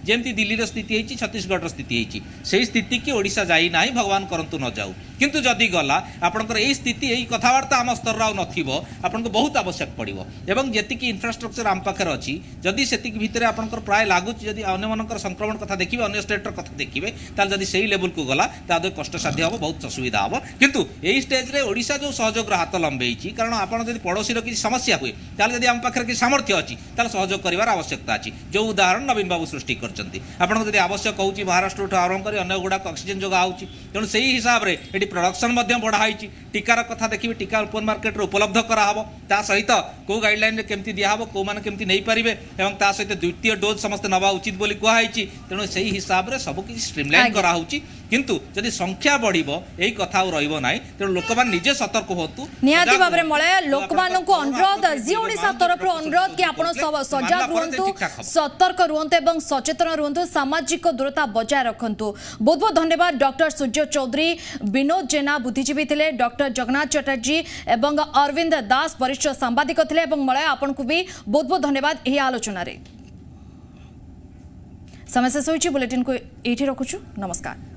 जमती दिल्ली स्थिति छत्तीसगढ़ स्थिति से स्थिति की ओडिशा जाई ना भगवान करंतु न जाऊ किंतु जदि गला आपंकर यही स्थिति यही कथबार्ता आम स्तर आपको बहुत आवश्यक पड़ो एवं जी इन्फ्रास्ट्रक्चर आम पाखे अच्छी जदि से भितर आपंकर प्राय लगुच जदि अन्य संक्रमण कथा देखिए अन्य स्टेटर कथा देखिए जदि से लेवल को गला तो कष्ट साध्य हम बहुत असुविधा हम किंतु यही स्टेज रे ओडिशा जो सहयोग हाथ लंबे कारण आपड़ जब पड़ोशी किसी समस्या हुए जदि आम पाखे किसी सामर्थ्य अच्छी सहयोग कर आवश्यकता अच्छी जो उदाहरण नवीन बाबू सृष्टि करछंती आपन जदि आवश्यक होची महाराष्ट्र आरंभ कर अन्य गुड़ा ऑक्सीजन जगह होची तेणु से ही हिसाब रे एटी प्रोडक्शन बढ़ाई टीकार कथा देखिए टीका ओपन मार्केट उपलब्ध कराहब ता सहित को गाइडलाइन केमती दिहब को माने केमती नहीं पारिबे एवं ता सहित द्वितीय डोज समस्त नवा उचित बोली कहई तेणु से ही हिसाब रे सब किछि स्ट्रीमलाइन कराउची किंतु जदि संख्या बढ़िबो एई कथा रहिबो नाही तेणु लोक मान निजे सतर्क होतु निहाती भाबरे मलय लोक मानन को अनुरोध जी ओडिसा तरफ अनुरोध कि आपण सब सजग रहंतु सतर्क रुहतु एवं सचेतन रुहतु सामाजिक दूरता बजाय रखु बहुत बहुत धन्यवाद डॉक्टर सूर्य चौधरी विनोद जेना बुद्धिजीवी थे डॉक्टर जगन्नाथ चटर्जी एवं अरविंद दास वरिष्ठ सांबादिक थे मलय आपन को भी बहुत बहुत धन्यवाद यह आलोचन समय शेष होइछि बुलेटिन को एठी रखुछु नमस्कार।